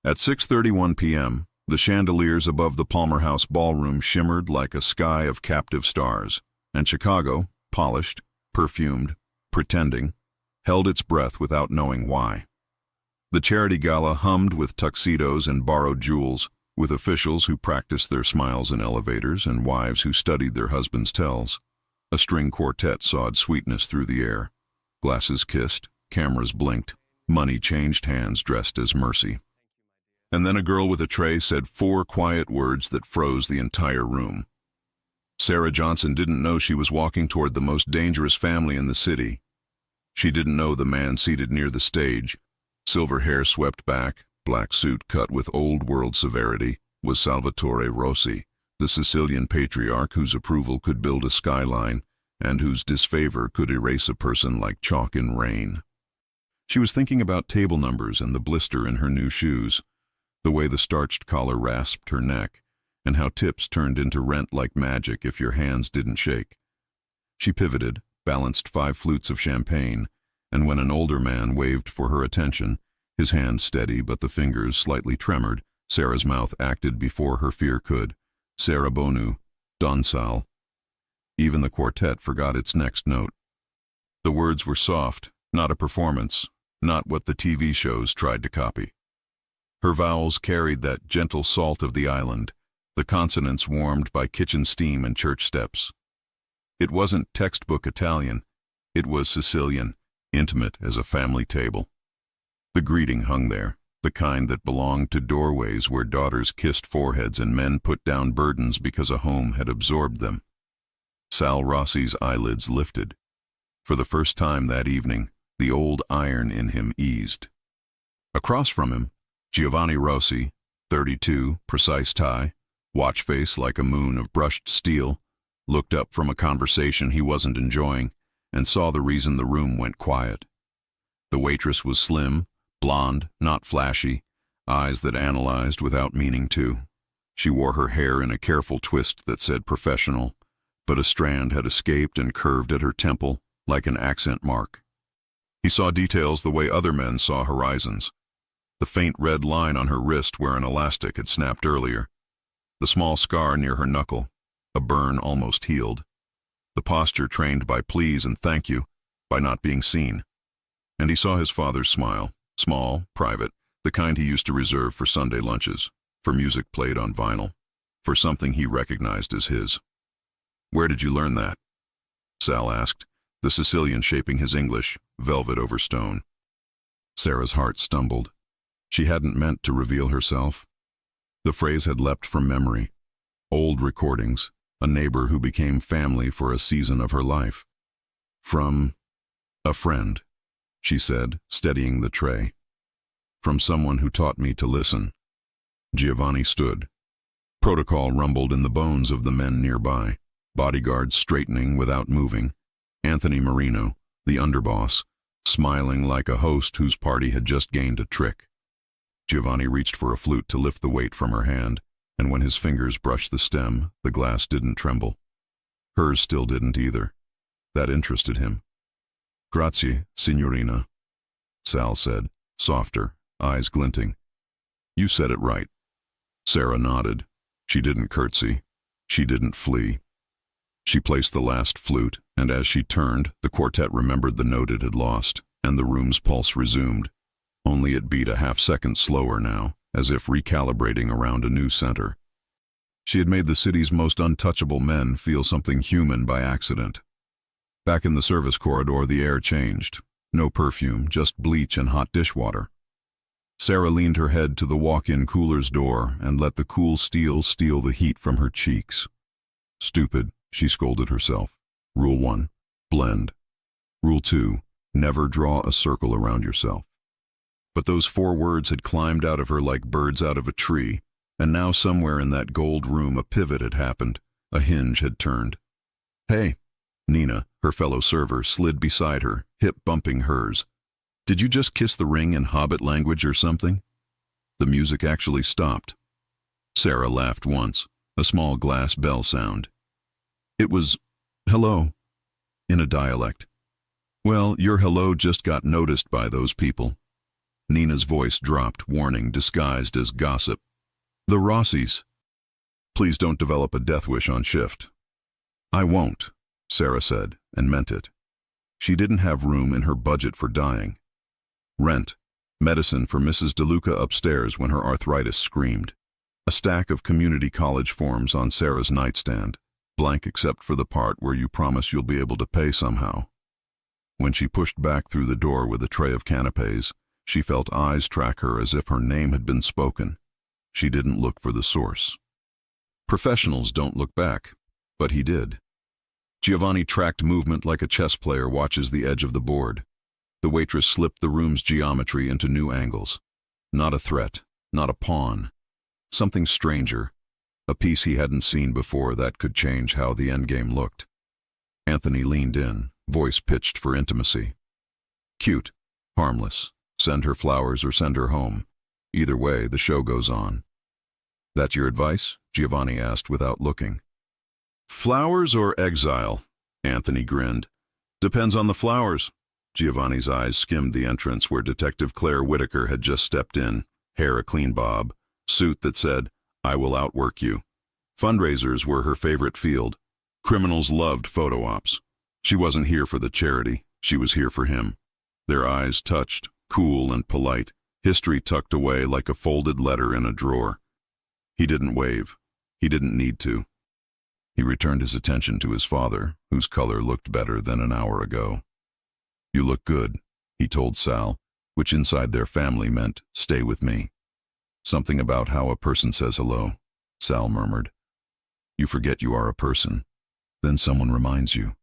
At 6:31 p.m., the chandeliers above the Palmer House ballroom shimmered like a sky of captive stars, and Chicago, polished, perfumed, pretending, held its breath without knowing why. The charity gala hummed with tuxedos and borrowed jewels, with officials who practiced their smiles in elevators and wives who studied their husbands' tells. A string quartet sawed sweetness through the air. Glasses kissed, cameras blinked, money changed hands dressed as mercy. And then a girl with a tray said 4 quiet words that froze the entire room. Sarah Johnson didn't know she was walking toward the most dangerous family in the city. She didn't know the man seated near the stage, silver hair swept back, black suit cut with old-world severity, was Salvatore Rossi, the Sicilian patriarch whose approval could build a skyline and whose disfavor could erase a person like chalk in rain. She was thinking about table numbers and the blister in her new shoes, the way the starched collar rasped her neck, and how tips turned into rent like magic if your hands didn't shake. She pivoted, balanced 5 flutes of champagne, and when an older man waved for her attention, his hand steady but the fingers slightly tremored, Sarah's mouth acted before her fear could. Sarah Bonu, Don Sal. Even the quartet forgot its next note. The words were soft, not a performance, not what the TV shows tried to copy. Her vowels carried that gentle salt of the island, the consonants warmed by kitchen steam and church steps. It wasn't textbook Italian, it was Sicilian, intimate as a family table. The greeting hung there, the kind that belonged to doorways where daughters kissed foreheads and men put down burdens because a home had absorbed them. Sal Rossi's eyelids lifted. For the first time that evening, the old iron in him eased. Across from him, Giovanni Rossi, 32, precise tie, watch face like a moon of brushed steel, looked up from a conversation he wasn't enjoying and saw the reason the room went quiet. The waitress was slim, blonde, not flashy, eyes that analyzed without meaning to. She wore her hair in a careful twist that said professional, but a strand had escaped and curved at her temple like an accent mark. He saw details the way other men saw horizons. The faint red line on her wrist where an elastic had snapped earlier, the small scar near her knuckle, a burn almost healed, the posture trained by please and thank you, by not being seen. And he saw his father's smile, small, private, the kind he used to reserve for Sunday lunches, for music played on vinyl, for something he recognized as his. "Where did you learn that?" Sal asked, the Sicilian shaping his English, velvet over stone. Sarah's heart stumbled. She hadn't meant to reveal herself. The phrase had leapt from memory. Old recordings, a neighbor who became family for a season of her life. "From a friend," she said, steadying the tray. "From someone who taught me to listen." Giovanni stood. Protocol rumbled in the bones of the men nearby, bodyguards straightening without moving. Anthony Marino, the underboss, smiling like a host whose party had just gained a trick. Giovanni reached for a flute to lift the weight from her hand, and when his fingers brushed the stem, the glass didn't tremble. Hers still didn't either. That interested him. "Grazie, signorina," Sal said, softer, eyes glinting. "You said it right." Sarah nodded. She didn't curtsy. She didn't flee. She placed the last flute, and as she turned, the quartet remembered the note it had lost, and the room's pulse resumed. Only it beat a half-second slower now, as if recalibrating around a new center. She had made the city's most untouchable men feel something human by accident. Back in the service corridor, the air changed. No perfume, just bleach and hot dishwater. Sarah leaned her head to the walk-in cooler's door and let the cool steel steal the heat from her cheeks. Stupid, she scolded herself. Rule 1, blend. Rule 2, never draw a circle around yourself. But those 4 words had climbed out of her like birds out of a tree, and now somewhere in that gold room a pivot had happened, a hinge had turned. "Hey," Nina, her fellow server, slid beside her, hip bumping hers. "Did you just kiss the ring in Hobbit language or something?" The music actually stopped. Sarah laughed once, a small glass bell sound. It was, "Hello," in a dialect. "Well, your hello just got noticed by those people." Nina's voice dropped, warning disguised as gossip. "The Rossis. Please don't develop a death wish on shift." "I won't," Sarah said, and meant it. She didn't have room in her budget for dying. Rent, medicine for Mrs. DeLuca upstairs when her arthritis screamed. A stack of community college forms on Sarah's nightstand, blank except for the part where you promise you'll be able to pay somehow. When she pushed back through the door with a tray of canapes, she felt eyes track her as if her name had been spoken. She didn't look for the source. Professionals don't look back, but he did. Giovanni tracked movement like a chess player watches the edge of the board. The waitress slipped the room's geometry into new angles. Not a threat, not a pawn. Something stranger, a piece he hadn't seen before that could change how the endgame looked. Anthony leaned in, voice pitched for intimacy. "Cute, harmless. Send her flowers or send her home. Either way, the show goes on." "That your advice?" Giovanni asked without looking. "Flowers or exile?" Anthony grinned. "Depends on the flowers." Giovanni's eyes skimmed the entrance where Detective Claire Whitaker had just stepped in, hair a clean bob, suit that said, "I will outwork you." Fundraisers were her favorite field. Criminals loved photo ops. She wasn't here for the charity, she was here for him. Their eyes touched, cool and polite, history tucked away like a folded letter in a drawer. He didn't wave. He didn't need to. He returned his attention to his father, whose color looked better than an hour ago. "You look good," he told Sal, which inside their family meant, "Stay with me." "Something about how a person says hello," Sal murmured. "You forget you are a person. Then someone reminds you."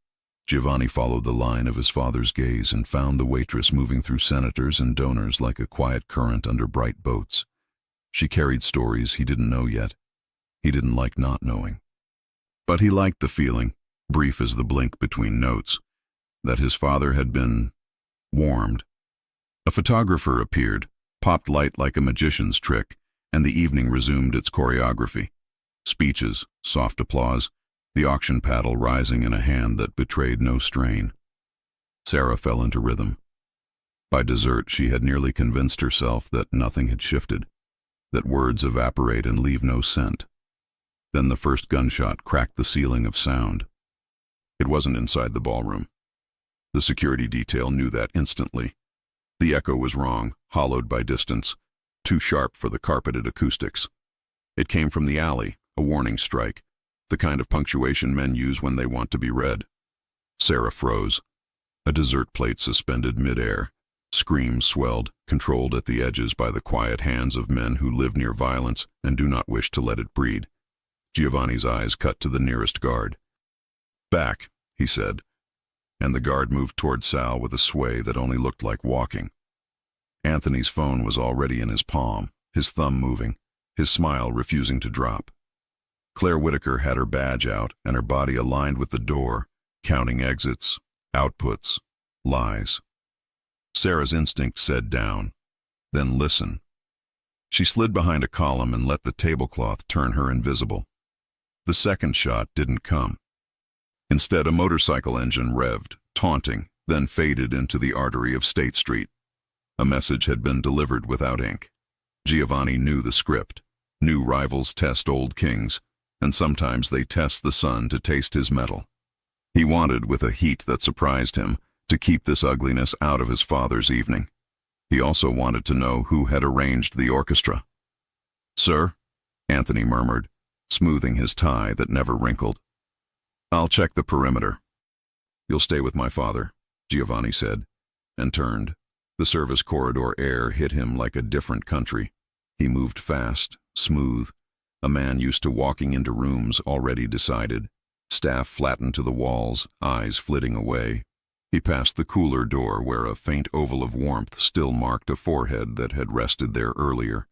Giovanni followed the line of his father's gaze and found the waitress moving through senators and donors like a quiet current under bright boats. She carried stories he didn't know yet. He didn't like not knowing. But he liked the feeling, brief as the blink between notes, that his father had been warmed. A photographer appeared, popped light like a magician's trick, and the evening resumed its choreography. Speeches, soft applause, the auction paddle rising in a hand that betrayed no strain. Sarah fell into rhythm. By dessert, she had nearly convinced herself that nothing had shifted, that words evaporate and leave no scent. Then the first gunshot cracked the ceiling of sound. It wasn't inside the ballroom. The security detail knew that instantly. The echo was wrong, hollowed by distance, too sharp for the carpeted acoustics. It came from the alley, a warning strike, the kind of punctuation men use when they want to be read. Sarah froze. A dessert plate suspended midair. Screams swelled, controlled at the edges by the quiet hands of men who live near violence and do not wish to let it breed. Giovanni's eyes cut to the nearest guard. "Back," he said, and the guard moved toward Sal with a sway that only looked like walking. Anthony's phone was already in his palm, his thumb moving, his smile refusing to drop. Claire Whitaker had her badge out and her body aligned with the door, counting exits, outputs, lies. Sarah's instinct said down, then listen. She slid behind a column and let the tablecloth turn her invisible. The second shot didn't come. Instead, a motorcycle engine revved, taunting, then faded into the artery of State Street. A message had been delivered without ink. Giovanni knew the script. New rivals test old kings, and sometimes they test the sun to taste his metal. He wanted, with a heat that surprised him, to keep this ugliness out of his father's evening. He also wanted to know who had arranged the orchestra. "Sir?" Anthony murmured, smoothing his tie that never wrinkled. "I'll check the perimeter." "You'll stay with my father," Giovanni said, and turned. The service corridor air hit him like a different country. He moved fast, smooth, a man used to walking into rooms already decided, staff flattened to the walls, eyes flitting away. He passed the cooler door where a faint oval of warmth still marked a forehead that had rested there earlier,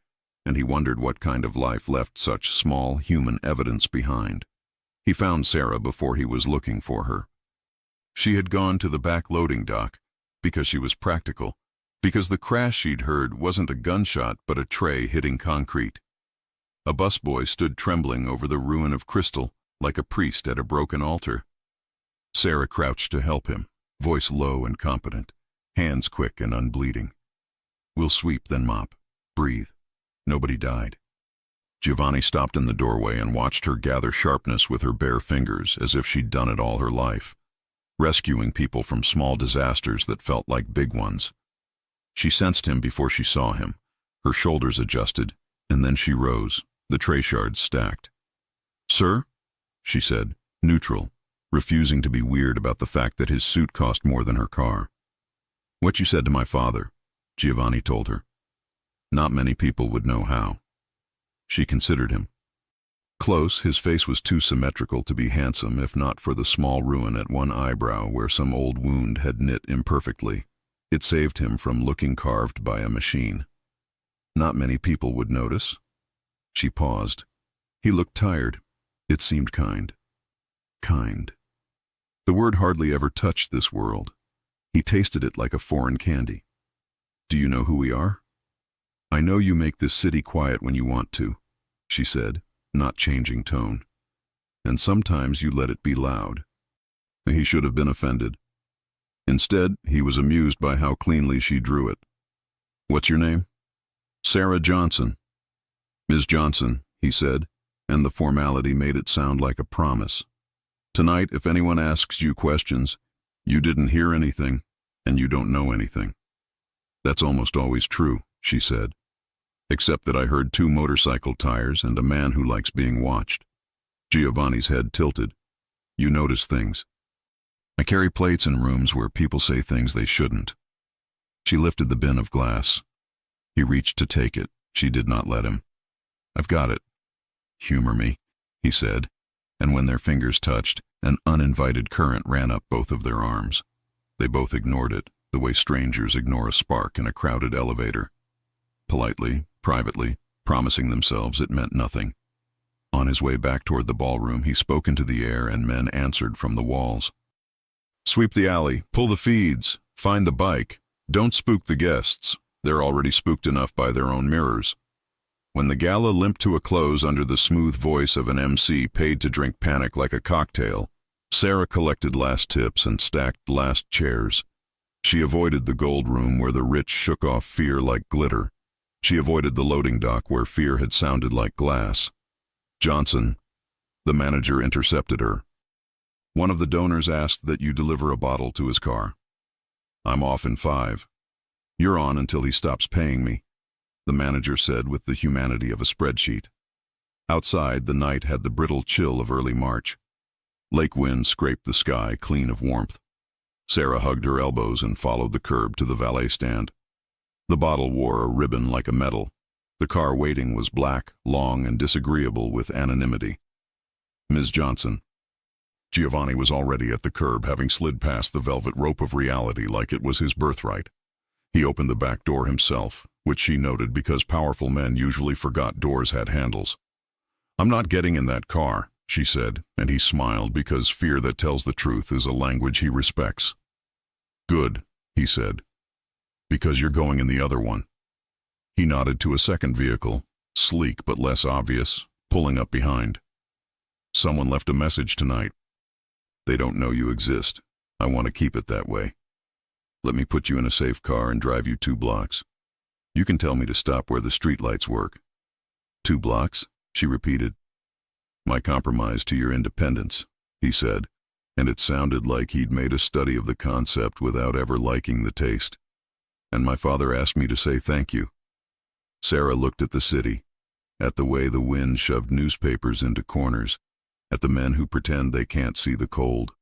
and he wondered what kind of life left such small human evidence behind. He found Sarah before he was looking for her. She had gone to the back loading dock, because she was practical, because the crash she'd heard wasn't a gunshot but a tray hitting concrete. A busboy stood trembling over the ruin of crystal, like a priest at a broken altar. Sarah crouched to help him, voice low and competent, hands quick and unbleeding. We'll sweep, then mop. Breathe. Nobody died. Giovanni stopped in the doorway and watched her gather sharpness with her bare fingers as if she'd done it all her life, rescuing people from small disasters that felt like big ones. She sensed him before she saw him. Her shoulders adjusted, and then she rose, the tray shards stacked. "Sir?" she said, neutral, refusing to be weird about the fact that his suit cost more than her car. "What you said to my father," Giovanni told her. Not many people would know how. She considered him. Close, his face was too symmetrical to be handsome if not for the small ruin at one eyebrow where some old wound had knit imperfectly. It saved him from looking carved by a machine. Not many people would notice. She paused. He looked tired. It seemed kind. Kind. The word hardly ever touched this world. He tasted it like a foreign candy. "Do you know who we are?" "I know you make this city quiet when you want to," she said, not changing tone. "And sometimes you let it be loud." He should have been offended. Instead, he was amused by how cleanly she drew it. "What's your name?" "Sarah Johnson." "Ms. Johnson," he said, and the formality made it sound like a promise. "Tonight, if anyone asks you questions, you didn't hear anything, and you don't know anything." "That's almost always true," she said, "except that I heard 2 motorcycle tires and a man who likes being watched." Giovanni's head tilted. "You notice things." "I carry plates in rooms where people say things they shouldn't." She lifted the bin of glass. He reached to take it. She did not let him. "I've got it." "Humor me," he said, and when their fingers touched, an uninvited current ran up both of their arms. They both ignored it, the way strangers ignore a spark in a crowded elevator. Politely, privately, promising themselves it meant nothing. On his way back toward the ballroom, he spoke into the air and men answered from the walls. "Sweep the alley, pull the feeds, find the bike. Don't spook the guests. They're already spooked enough by their own mirrors." When the gala limped to a close under the smooth voice of an MC paid to drink panic like a cocktail, Sarah collected last tips and stacked last chairs. She avoided the gold room where the rich shook off fear like glitter. She avoided the loading dock where fear had sounded like glass. "Johnson," the manager intercepted her. "One of the donors asked that you deliver a bottle to his car." "I'm off in 5. "You're on until he stops paying me," the manager said with the humanity of a spreadsheet. Outside, the night had the brittle chill of early March. Lake wind scraped the sky clean of warmth. Sarah hugged her elbows and followed the curb to the valet stand. The bottle wore a ribbon like a medal. The car waiting was black, long, and disagreeable with anonymity. "Ms. Johnson." Giovanni was already at the curb, having slid past the velvet rope of reality like it was his birthright. He opened the back door himself, which she noted because powerful men usually forgot doors had handles. "I'm not getting in that car," she said, and he smiled because fear that tells the truth is a language he respects. "Good," he said, "because you're going in the other one." He nodded to a second vehicle, sleek but less obvious, pulling up behind. "Someone left a message tonight. They don't know you exist. I want to keep it that way. Let me put you in a safe car and drive you 2 blocks. You can tell me to stop where the streetlights work." "2 blocks?" she repeated. "My compromise to your independence," he said, and it sounded like he'd made a study of the concept without ever liking the taste. "And my father asked me to say thank you." Sarah looked at the city, at the way the wind shoved newspapers into corners, at the men who pretend they can't see the cold.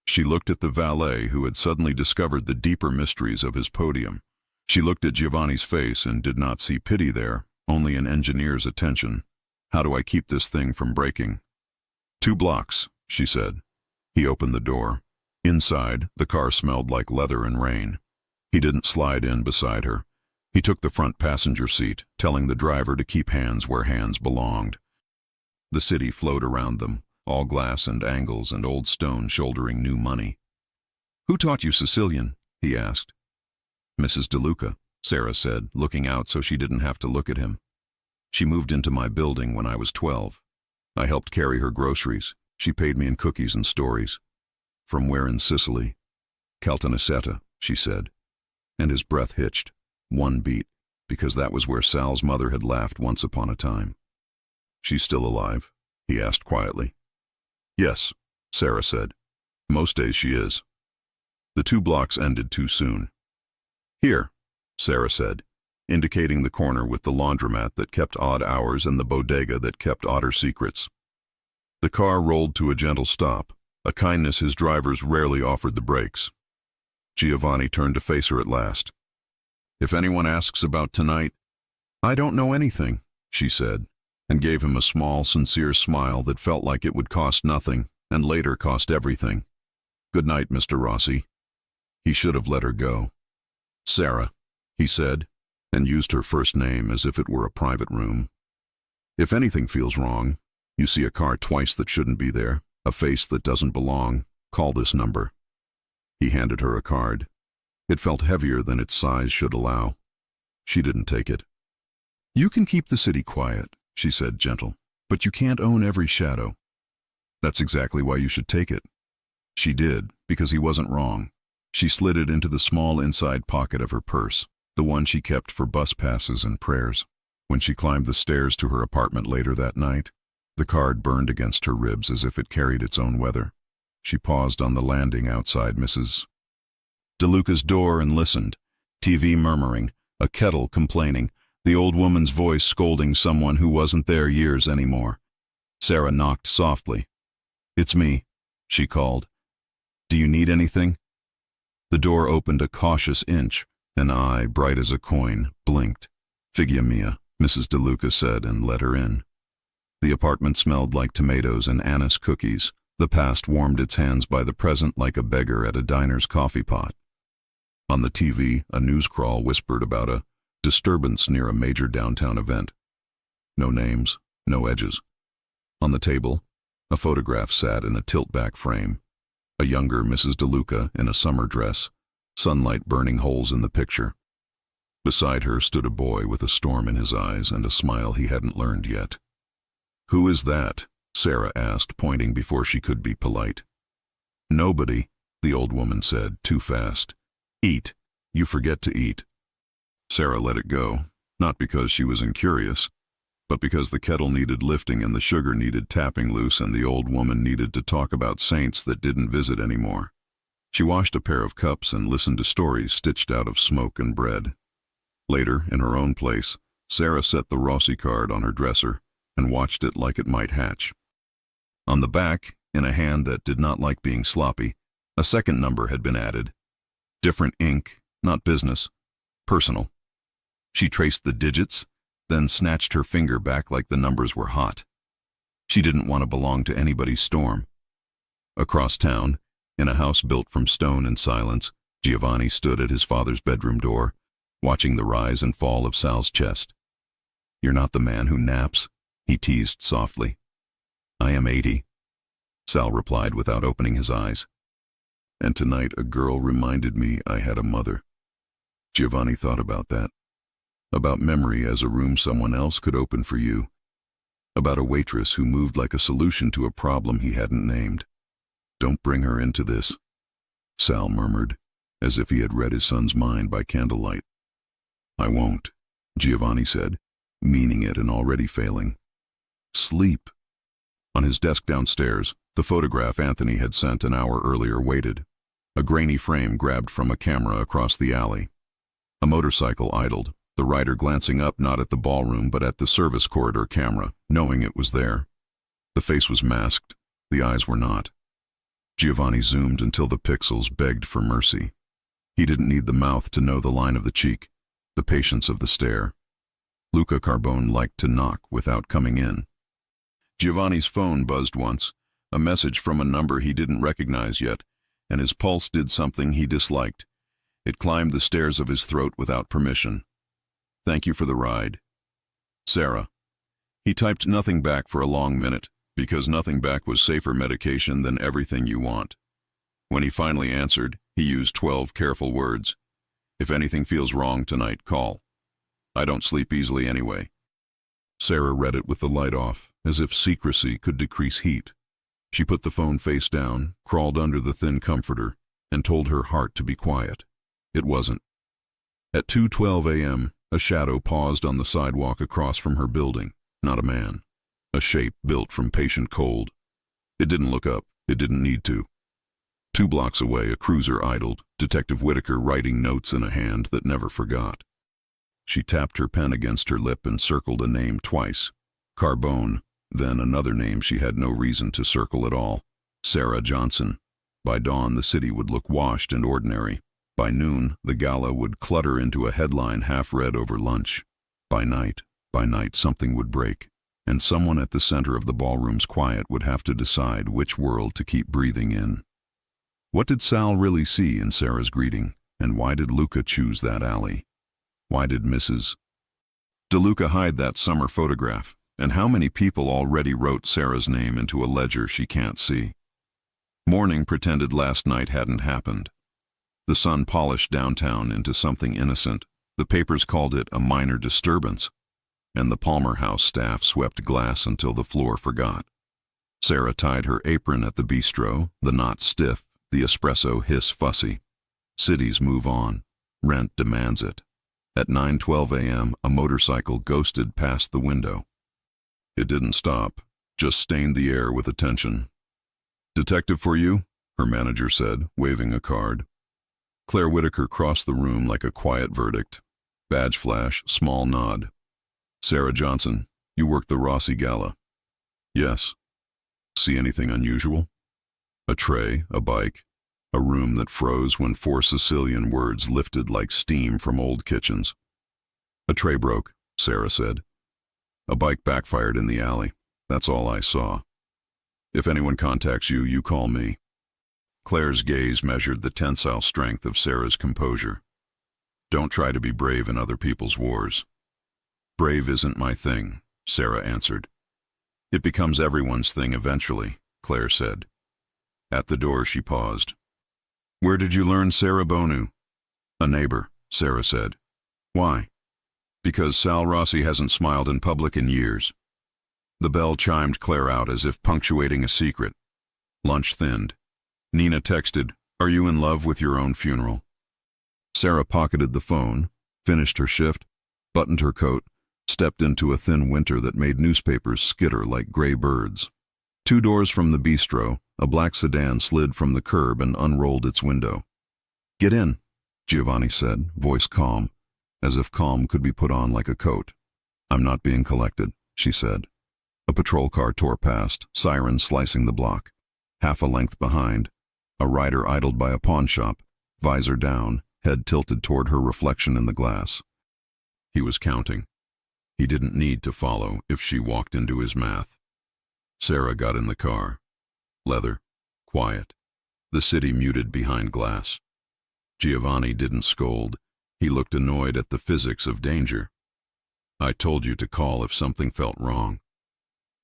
She looked at the valet who had suddenly discovered the deeper mysteries of his podium. She looked at Giovanni's face and did not see pity there, only an engineer's attention. "How do I keep this thing from breaking?" "2 blocks, she said. He opened the door. Inside, the car smelled like leather and rain. He didn't slide in beside her. He took the front passenger seat, telling the driver to keep hands where hands belonged. The city flowed around them, all glass and angles and old stone shouldering new money. "Who taught you Sicilian?" he asked. "Mrs. DeLuca," Sarah said, looking out so she didn't have to look at him. "She moved into my building when I was 12. I helped carry her groceries. She paid me in cookies and stories." "From where in Sicily?" "Caltanissetta," she said, and his breath hitched. One beat, because that was where Sal's mother had laughed once upon a time. "She's still alive?" he asked quietly. "Yes," Sarah said. "Most days she is." The 2 blocks ended too soon. "Here," Sarah said, indicating the corner with the laundromat that kept odd hours and the bodega that kept odder secrets. The car rolled to a gentle stop, a kindness his drivers rarely offered the brakes. Giovanni turned to face her at last. "If anyone asks about tonight—" "I don't know anything," she said, and gave him a small, sincere smile that felt like it would cost nothing and later cost everything. "Good night, Mr. Rossi." He should have let her go. "Sarah," he said, and used her first name as if it were a private room. "If anything feels wrong, you see a car twice that shouldn't be there, a face that doesn't belong, call this number." He handed her a card. It felt heavier than its size should allow. She didn't take it. "You can keep the city quiet," she said, gentle, "but you can't own every shadow." "That's exactly why you should take it." She did, because he wasn't wrong. She slid it into the small inside pocket of her purse, the one she kept for bus passes and prayers. When she climbed the stairs to her apartment later that night, the card burned against her ribs as if it carried its own weather. She paused on the landing outside Mrs. DeLuca's door and listened, TV murmuring, a kettle complaining, the old woman's voice scolding someone who wasn't there years anymore. Sarah knocked softly. "It's me," she called. "Do you need anything?" The door opened a cautious inch. An eye, bright as a coin, blinked. "Figlia mia," Mrs. DeLuca said and let her in. The apartment smelled like tomatoes and anise cookies. The past warmed its hands by the present like a beggar at a diner's coffee pot. On the TV, a news crawl whispered about a disturbance near a major downtown event. No names, no edges. On the table, a photograph sat in a tilt-back frame. A younger Mrs. DeLuca in a summer dress, sunlight burning holes in the picture. Beside her stood a boy with a storm in his eyes and a smile he hadn't learned yet. "Who is that?" Sarah asked, pointing before she could be polite. "Nobody," the old woman said, too fast. "Eat. You forget to eat." Sarah let it go, not because she was incurious, but because the kettle needed lifting and the sugar needed tapping loose and the old woman needed to talk about saints that didn't visit anymore. She washed a pair of cups and listened to stories stitched out of smoke and bread. Later, in her own place, Sarah set the Rossi card on her dresser and watched it like it might hatch. On the back, in a hand that did not like being sloppy, a second number had been added. Different ink, not business, personal. She traced the digits, then snatched her finger back like the numbers were hot. She didn't want to belong to anybody's storm. Across town, in a house built from stone and silence, Giovanni stood at his father's bedroom door, watching the rise and fall of Sal's chest. "You're not the man who naps," he teased softly. "I am 80, Sal replied without opening his eyes. "And tonight a girl reminded me I had a mother." Giovanni thought about that. About memory as a room someone else could open for you. About a waitress who moved like a solution to a problem he hadn't named. "Don't bring her into this," Sal murmured, as if he had read his son's mind by candlelight. "I won't," Giovanni said, meaning it and already failing. "Sleep." On his desk downstairs, the photograph Anthony had sent an hour earlier waited. A grainy frame grabbed from a camera across the alley. A motorcycle idled, the rider glancing up not at the ballroom but at the service corridor camera, knowing it was there. The face was masked, the eyes were not. Giovanni zoomed until the pixels begged for mercy. He didn't need the mouth to know the line of the cheek, the patience of the stare. Luca Carbone liked to knock without coming in. Giovanni's phone buzzed once, a message from a number he didn't recognize yet, and his pulse did something he disliked. It climbed the stairs of his throat without permission. "Thank you for the ride. Sarah." He typed nothing back for a long minute, because nothing back was safer medication than everything you want. When he finally answered, he used 12 careful words. "If anything feels wrong tonight, call. I don't sleep easily anyway." Sarah read it with the light off, as if secrecy could decrease heat. She put the phone face down, crawled under the thin comforter, and told her heart to be quiet. It wasn't. At 2:12 a.m., a shadow paused on the sidewalk across from her building. Not a man. A shape built from patient cold. It didn't look up. It didn't need to. 2 blocks away, a cruiser idled, Detective Whitaker writing notes in a hand that never forgot. She tapped her pen against her lip and circled a name twice. Carbone, then another name she had no reason to circle at all. Sarah Johnson. By dawn, the city would look washed and ordinary. By noon, the gala would clutter into a headline half-read over lunch. By night, something would break, and someone at the center of the ballroom's quiet would have to decide which world to keep breathing in. What did Sal really see in Sarah's greeting, and why did Luca choose that alley? Why did Mrs. DeLuca hide that summer photograph, and how many people already wrote Sarah's name into a ledger she can't see? Morning pretended last night hadn't happened. The sun polished downtown into something innocent. The papers called it a minor disturbance, and the Palmer House staff swept glass until the floor forgot. Sarah tied her apron at the bistro, the knot stiff, the espresso hiss fussy. Cities move on. Rent demands it. At 9:12 a.m., a motorcycle ghosted past the window. It didn't stop, just stained the air with attention. "Detective for you," her manager said, waving a card. Claire Whitaker crossed the room like a quiet verdict. Badge flash, small nod. "Sarah Johnson, you worked the Rossi Gala." "Yes." "See anything unusual?" A tray, a bike, a room that froze when 4 Sicilian words lifted like steam from old kitchens. "A tray broke," Sarah said. "A bike backfired in the alley. That's all I saw. If anyone contacts you, you call me." Claire's gaze measured the tensile strength of Sarah's composure. "Don't try to be brave in other people's wars." "Brave isn't my thing," Sarah answered. "It becomes everyone's thing eventually," Claire said. At the door she paused. "Where did you learn Sarah Bonu?" "A neighbor," Sarah said. "Why?" "Because Sal Rossi hasn't smiled in public in years." The bell chimed Claire out as if punctuating a secret. Lunch thinned. Nina texted, "Are you in love with your own funeral?" Sarah pocketed the phone, finished her shift, buttoned her coat, stepped into a thin winter that made newspapers skitter like gray birds. 2 doors from the bistro, a black sedan slid from the curb and unrolled its window. "Get in," Giovanni said, voice calm, as if calm could be put on like a coat. "I'm not being collected," she said. A patrol car tore past, sirens slicing the block. Half a length behind, a rider idled by a pawn shop, visor down, head tilted toward her reflection in the glass. He was counting. He didn't need to follow if she walked into his math. Sarah got in the car. Leather, quiet. The city muted behind glass. Giovanni didn't scold. He looked annoyed at the physics of danger. "I told you to call if something felt wrong."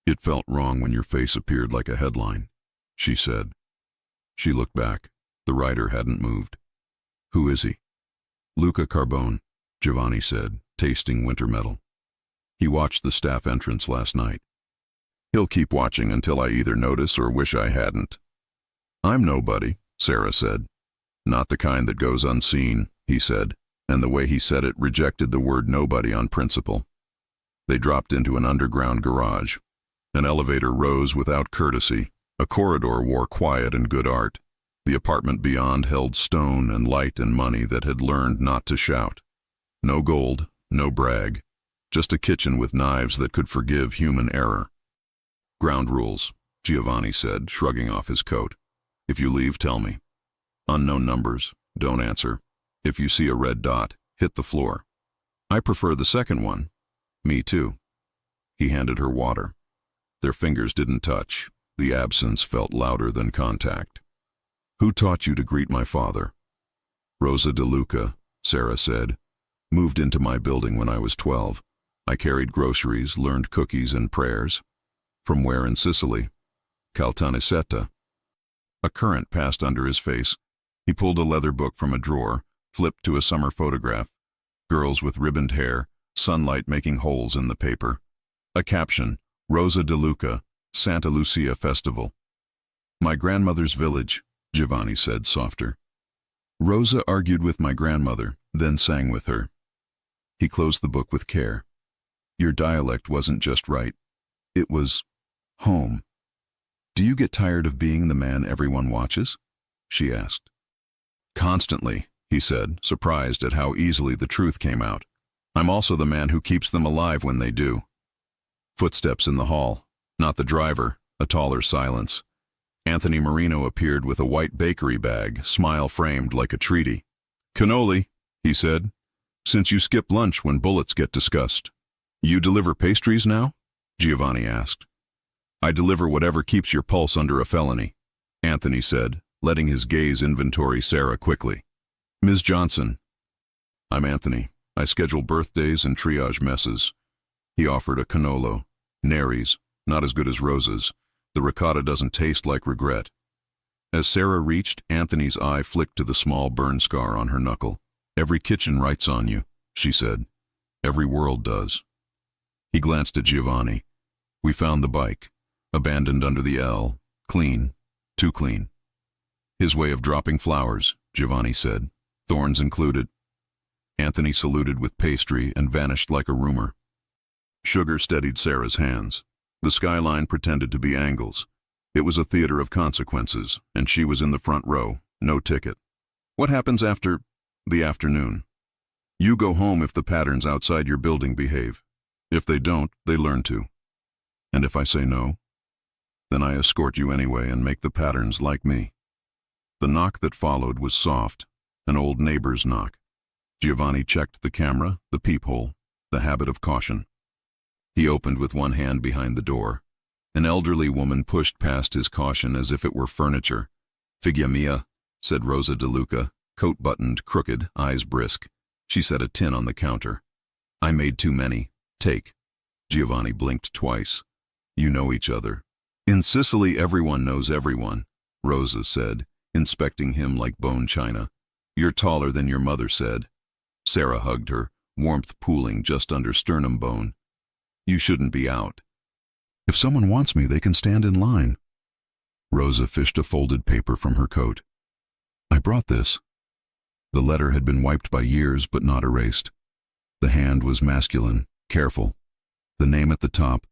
"It felt wrong when your face appeared like a headline," she said. She looked back. The rider hadn't moved. "Who is he?" "Luca Carbone," Giovanni said, tasting winter metal. "He watched the staff entrance last night. He'll keep watching until I either notice or wish I hadn't." "I'm nobody," Sarah said. "Not the kind that goes unseen," he said, and the way he said it rejected the word nobody on principle. They dropped into an underground garage. An elevator rose without courtesy. A corridor wore quiet and good art. The apartment beyond held stone and light and money that had learned not to shout. No gold, no brag, just a kitchen with knives that could forgive human error. "Ground rules," Giovanni said, shrugging off his coat. "If you leave, tell me. Unknown numbers, don't answer. If you see a red dot, hit the floor." "I prefer the second one." "Me too." He handed her water. Their fingers didn't touch. The absence felt louder than contact. "Who taught you to greet my father?" "Rosa DeLuca," Sarah said. "Moved into my building when I was 12. I carried groceries, learned cookies and prayers." "From where in Sicily?" "Caltanissetta." A current passed under his face. He pulled a leather book from a drawer, flipped to a summer photograph. Girls with ribboned hair, sunlight making holes in the paper. A caption, "Rosa DeLuca, Santa Lucia Festival." "My grandmother's village," Giovanni said, softer. Rosa argued with my grandmother, then sang with her. He closed the book with care. Your dialect wasn't just right. It was home. Do you get tired of being the man everyone watches? She asked. Constantly, he said, surprised at how easily the truth came out. I'm also the man who keeps them alive when they do. Footsteps in the hall. Not the driver, a taller silence. Anthony Marino appeared with a white bakery bag, smile framed like a treaty. Cannoli, he said, since you skip lunch when bullets get discussed. You deliver pastries now? Giovanni asked. I deliver whatever keeps your pulse under a felony, Anthony said, letting his gaze inventory Sarah quickly. Ms. Johnson. I'm Anthony. I schedule birthdays and triage messes. He offered a cannolo. Neri's, not as good as Rosa's. The ricotta doesn't taste like regret. As Sarah reached, Anthony's eye flicked to the small burn scar on her knuckle. Every kitchen writes on you, she said. Every world does. He glanced at Giovanni. We found the bike, abandoned under the L, clean, too clean. His way of dropping flowers, Giovanni said, thorns included. Anthony saluted with pastry and vanished like a rumor. Sugar steadied Sarah's hands. The skyline pretended to be angles. It was a theater of consequences, and she was in the front row, no ticket. What happens after the afternoon? You go home if the patterns outside your building behave. If they don't, they learn to. And if I say no, then I escort you anyway and make the patterns like me. The knock that followed was soft, an old neighbor's knock. Giovanni checked the camera, the peephole, the habit of caution. He opened with one hand behind the door. An elderly woman pushed past his caution as if it were furniture. Figlia mia, said Rosa DeLuca, coat buttoned, crooked, eyes brisk. She set a tin on the counter. I made too many. Take. Giovanni blinked twice. You know each other. In Sicily, everyone knows everyone, Rosa said, inspecting him like bone china. You're taller than your mother said. Sarah hugged her, warmth pooling just under sternum bone. You shouldn't be out. If someone wants me, they can stand in line. Rosa fished a folded paper from her coat. I brought this. The letter had been wiped by years, but not erased. The hand was masculine, careful. The name at the top,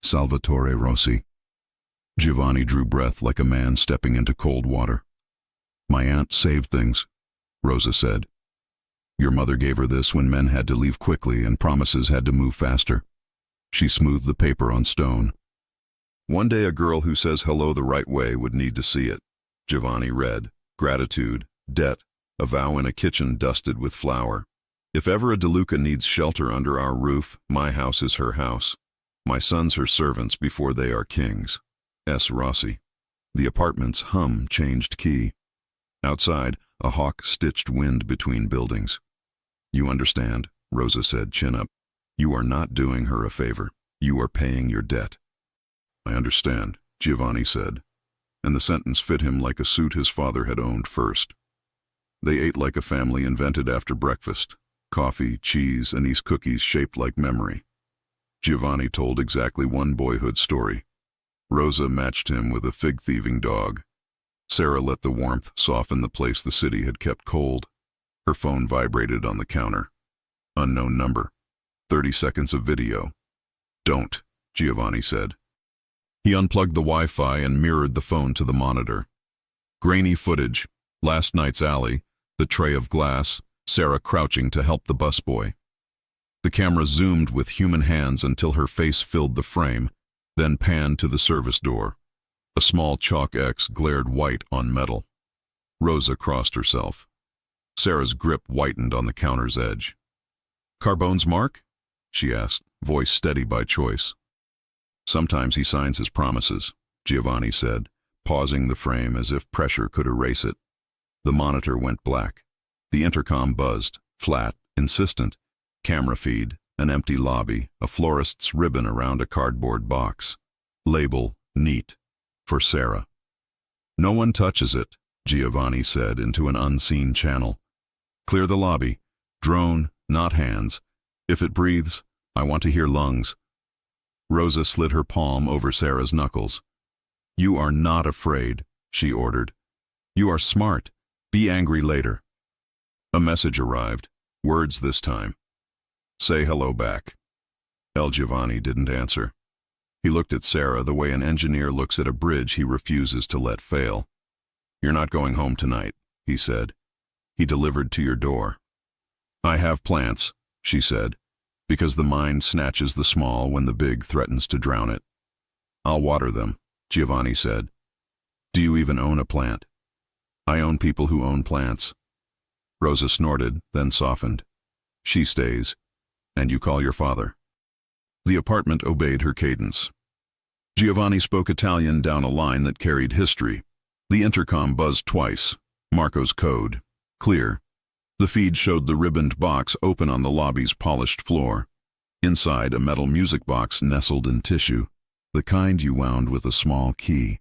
Salvatore Rossi. Giovanni drew breath like a man stepping into cold water. My aunt saved things, Rosa said. Your mother gave her this when men had to leave quickly and promises had to move faster. She smoothed the paper on stone. One day a girl who says hello the right way would need to see it. Giovanni read. Gratitude, debt, a vow in a kitchen dusted with flour. If ever a DeLuca needs shelter under our roof, my house is her house. My sons her servants before they are kings. S. Rossi. The apartment's hum changed key. Outside, a hawk stitched wind between buildings. You understand, Rosa said, chin up. You are not doing her a favor. You are paying your debt. I understand, Giovanni said, and the sentence fit him like a suit his father had owned first. They ate like a family invented after breakfast. Coffee, cheese, anise cookies shaped like memory. Giovanni told exactly one boyhood story. Rosa matched him with a fig-thieving dog. Sarah let the warmth soften the place the city had kept cold. Her phone vibrated on the counter. Unknown number. 30 seconds of video. Don't, Giovanni said. He unplugged the Wi-Fi and mirrored the phone to the monitor. Grainy footage, last night's alley, the tray of glass, Sarah crouching to help the busboy. The camera zoomed with human hands until her face filled the frame, then panned to the service door. A small chalk X glared white on metal. Rosa crossed herself. Sarah's grip whitened on the counter's edge. Carbone's mark? She asked, voice steady by choice. Sometimes he signs his promises, Giovanni said, pausing the frame as if pressure could erase it. The monitor went black. The intercom buzzed, flat, insistent. Camera feed, an empty lobby, a florist's ribbon around a cardboard box. Label, neat, for Sarah. No one touches it, Giovanni said into an unseen channel. Clear the lobby. Drone, not hands. If it breathes, I want to hear lungs. Rosa slid her palm over Sarah's knuckles. You are not afraid, she ordered. You are smart. Be angry later. A message arrived, words this time. Say hello back. El Giovanni didn't answer. He looked at Sarah the way an engineer looks at a bridge he refuses to let fail. You're not going home tonight, he said. He delivered to your door. I have plants, she said, because the mind snatches the small when the big threatens to drown it. I'll water them, Giovanni said. Do you even own a plant? I own people who own plants. Rosa snorted, then softened. She stays, and you call your father. The apartment obeyed her cadence. Giovanni spoke Italian down a line that carried history. The intercom buzzed twice. Marco's code. Clear. The feed showed the ribboned box open on the lobby's polished floor. Inside, a metal music box nestled in tissue, the kind you wound with a small key.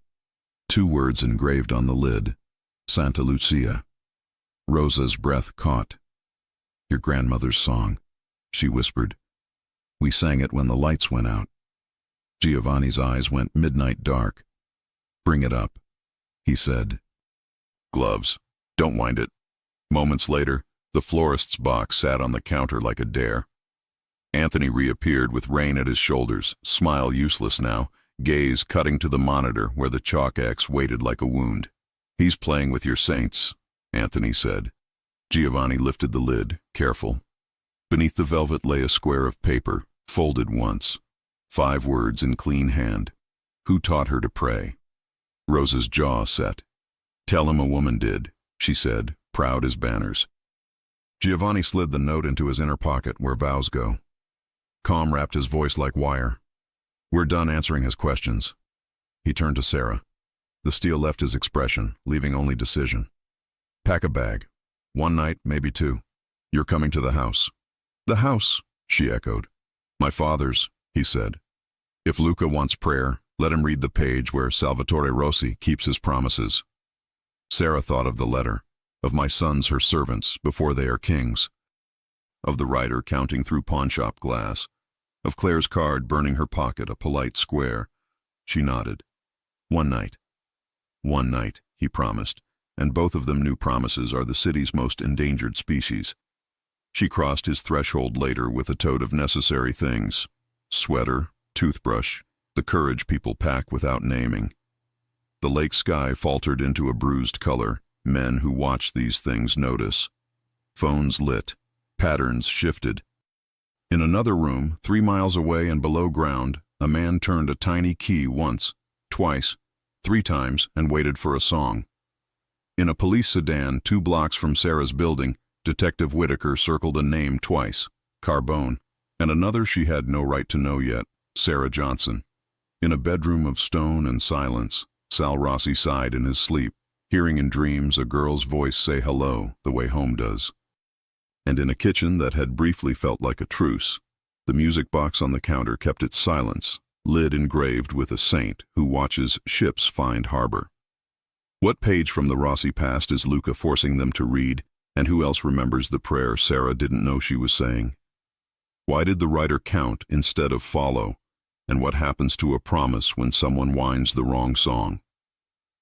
2 words engraved on the lid. Santa Lucia. Rosa's breath caught. Your grandmother's song, she whispered. We sang it when the lights went out. Giovanni's eyes went midnight dark. Bring it up, he said. Gloves. Don't wind it. Moments later, the florist's box sat on the counter like a dare. Anthony reappeared with Rain at his shoulders, smile useless now, gaze cutting to the monitor where the chalk X waited like a wound. He's playing with your saints, Anthony said. Giovanni lifted the lid, careful. Beneath the velvet lay a square of paper, folded once. 5 words in clean hand. Who taught her to pray? Rosa's jaw set. Tell him a woman did, she said, proud as banners. Giovanni slid the note into his inner pocket where vows go. Calm wrapped his voice like wire. We're done answering his questions. He turned to Sarah. The steel left his expression, leaving only decision. Pack a bag. 1 night, maybe 2. You're coming to the house. The house, she echoed. My father's, he said. If Luca wants prayer, let him read the page where Salvatore Rossi keeps his promises. Sarah thought of the letter, of my sons her servants before they are kings, of the writer counting through pawnshop glass, of Claire's card burning her pocket a polite square. She nodded. 1 night. 1 night, he promised, and both of them knew promises are the city's most endangered species. She crossed his threshold later with a tote of necessary things. Sweater, toothbrush, the courage people pack without naming. The lake sky faltered into a bruised color. Men who watch these things notice. Phones lit. Patterns shifted. In another room, 3 miles away and below ground, a man turned a tiny key once, twice, 3 times, and waited for a song. In a police sedan 2 blocks from Sarah's building, Detective Whitaker circled a name twice, Carbone, and another she had no right to know yet, Sarah Johnson. In a bedroom of stone and silence, Sal Rossi sighed in his sleep, hearing in dreams a girl's voice say hello the way home does. And in a kitchen that had briefly felt like a truce, the music box on the counter kept its silence, lid engraved with a saint who watches ships find harbor. What page from the Rossi past is Luca forcing them to read, and who else remembers the prayer Sarah didn't know she was saying? Why did the writer count instead of follow? And what happens to a promise when someone whines the wrong song?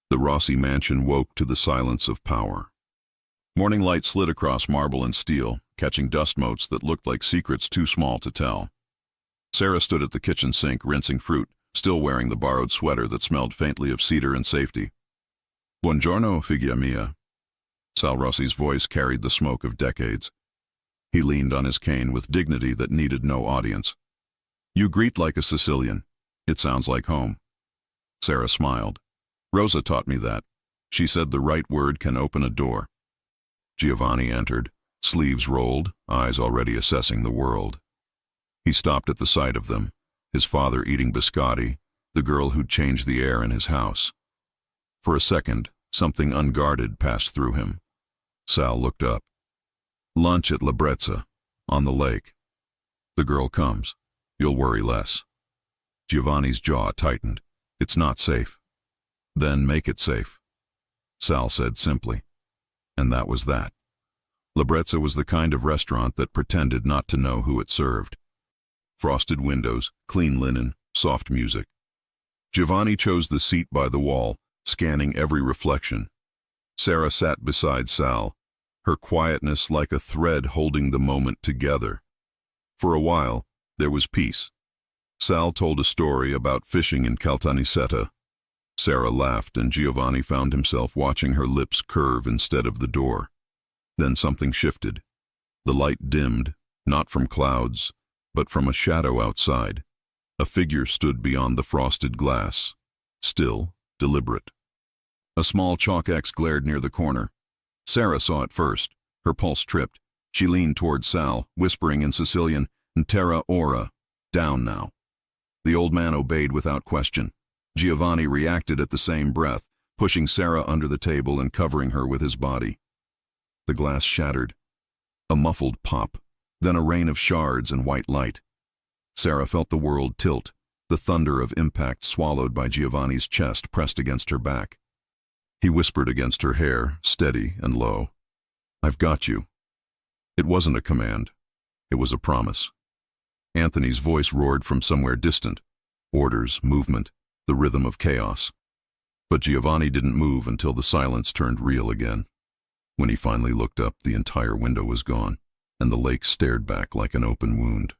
The Rossi mansion woke to the silence of power. Morning light slid across marble and steel, catching dust motes that looked like secrets too small to tell. Sarah stood at the kitchen sink rinsing fruit, still wearing the borrowed sweater that smelled faintly of cedar and safety. Buongiorno, figlia mia. Sal Rossi's voice carried the smoke of decades. He leaned on his cane with dignity that needed no audience. You greet like a Sicilian. It sounds like home. Sarah smiled. Rosa taught me that. She said the right word can open a door. Giovanni entered, sleeves rolled, eyes already assessing the world. He stopped at the sight of them, his father eating biscotti, the girl who'd changed the air in his house. For a second, something unguarded passed through him. Sal looked up. Lunch at La Brezza, on the lake. The girl comes. You'll worry less. Giovanni's jaw tightened. It's not safe. Then make it safe. Sal said simply. And that was that. La Brezza was the kind of restaurant that pretended not to know who it served. Frosted windows, clean linen, soft music. Giovanni chose the seat by the wall, scanning every reflection. Sarah sat beside Sal, her quietness like a thread holding the moment together. For a while, there was peace. Sal told a story about fishing in Caltanissetta. Sarah laughed, and Giovanni found himself watching her lips curve instead of the door. Then something shifted. The light dimmed, not from clouds, but from a shadow outside. A figure stood beyond the frosted glass, still, deliberate. A small chalk X glared near the corner. Sarah saw it first. Her pulse tripped. She leaned toward Sal, whispering in Sicilian, "Terra ora," down now. The old man obeyed without question. Giovanni reacted at the same breath, pushing Sarah under the table and covering her with his body. The glass shattered. A muffled pop, then a rain of shards and white light. Sarah felt the world tilt, the thunder of impact swallowed by Giovanni's chest pressed against her back. He whispered against her hair, steady and low, "I've got you." It wasn't a command. It was a promise. Anthony's voice roared from somewhere distant. Orders, movement, the rhythm of chaos. But Giovanni didn't move until the silence turned real again. When he finally looked up, the entire window was gone, and the lake stared back like an open wound.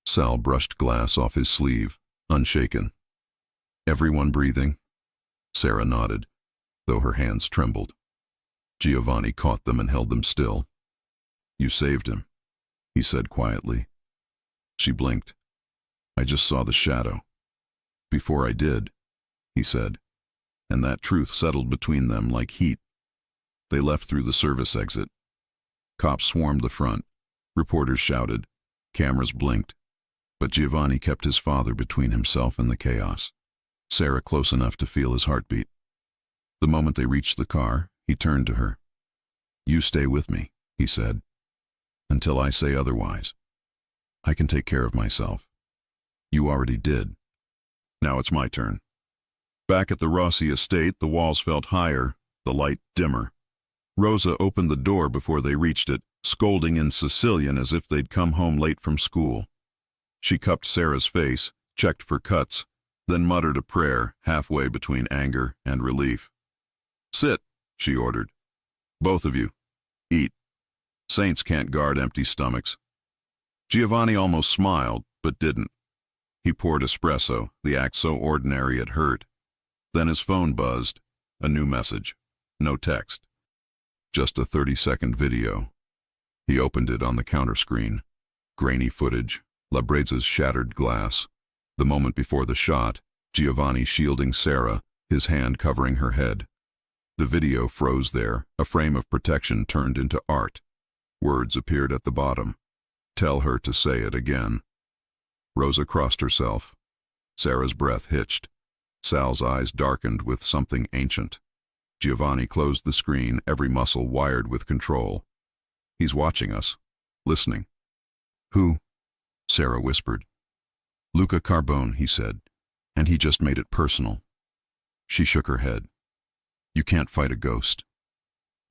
Sal brushed glass off his sleeve, unshaken. "Everyone breathing?" Sarah nodded, though her hands trembled. Giovanni caught them and held them still. "You saved him," he said quietly. She blinked. "I just saw the shadow." "Before I did," he said, and that truth settled between them like heat. They left through the service exit. Cops swarmed the front. Reporters shouted. Cameras blinked. But Giovanni kept his father between himself and the chaos. Sarah close enough to feel his heartbeat. The moment they reached the car, he turned to her. "You stay with me," he said, "until I say otherwise. I can take care of myself. You already did. Now it's my turn." Back at the Rossi estate, the walls felt higher, the light dimmer. Rosa opened the door before they reached it, scolding in Sicilian as if they'd come home late from school. She cupped Sarah's face, checked for cuts, then muttered a prayer halfway between anger and relief. "Sit," she ordered. "Both of you. Eat. Saints can't guard empty stomachs." Giovanni almost smiled, but didn't. He poured espresso, the act so ordinary it hurt. Then his phone buzzed. A new message. No text. Just a 30-second video. He opened it on the counter screen. Grainy footage, Labreza's shattered glass. The moment before the shot, Giovanni shielding Sarah, his hand covering her head. The video froze there, a frame of protection turned into art. Words appeared at the bottom. Tell her to say it again. Rosa crossed herself. Sarah's breath hitched. Sal's eyes darkened with something ancient. Giovanni closed the screen, every muscle wired with control. "He's watching us. Listening." "Who?" Sarah whispered. "Luca Carbone," he said, "and he just made it personal." She shook her head. "You can't fight a ghost."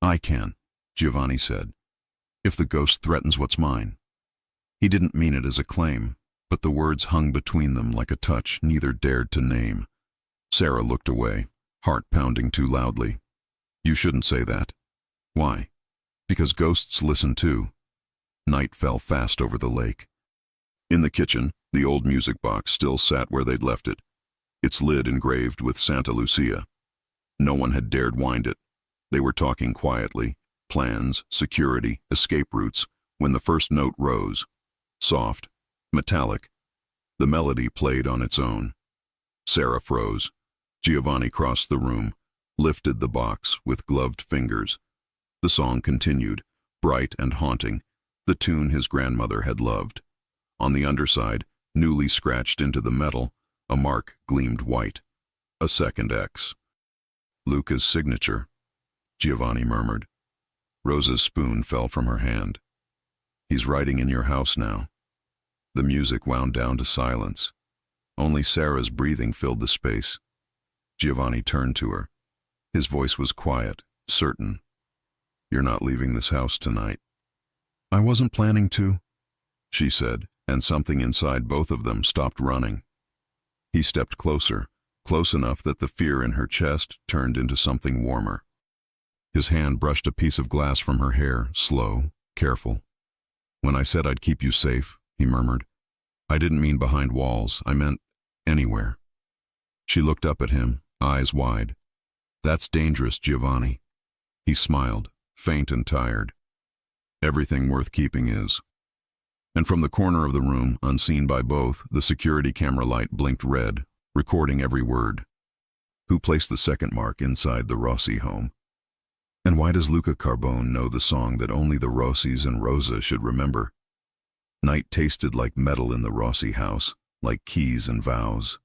"I can," Giovanni said, "if the ghost threatens what's mine." He didn't mean it as a claim, but the words hung between them like a touch neither dared to name. Sarah looked away, heart pounding too loudly. "You shouldn't say that." "Why?" "Because ghosts listen too." Night fell fast over the lake. In the kitchen, the old music box still sat where they'd left it, its lid engraved with Santa Lucia. No one had dared wind it. They were talking quietly, plans, security, escape routes, when the first note rose. Soft, metallic. The melody played on its own. Sarah froze. Giovanni crossed the room, lifted the box with gloved fingers. The song continued, bright and haunting, the tune his grandmother had loved. On the underside, newly scratched into the metal, a mark gleamed white. A second X. "Luca's signature," Giovanni murmured. Rosa's spoon fell from her hand. "He's writing in your house now." The music wound down to silence. Only Sarah's breathing filled the space. Giovanni turned to her. His voice was quiet, certain. "You're not leaving this house tonight." "I wasn't planning to," she said, and something inside both of them stopped running. He stepped closer, close enough that the fear in her chest turned into something warmer. His hand brushed a piece of glass from her hair, slow, careful. "When I said I'd keep you safe," he murmured, "I didn't mean behind walls, I meant anywhere." She looked up at him, eyes wide. "That's dangerous, Giovanni." He smiled, faint and tired. "Everything worth keeping is." And from the corner of the room, unseen by both, the security camera light blinked red, recording every word. "Who placed the second mark inside the Rossi home? And why does Luca Carbone know the song that only the Rossis and Rosa should remember? Night tasted like metal in the Rossi house, like keys and vows.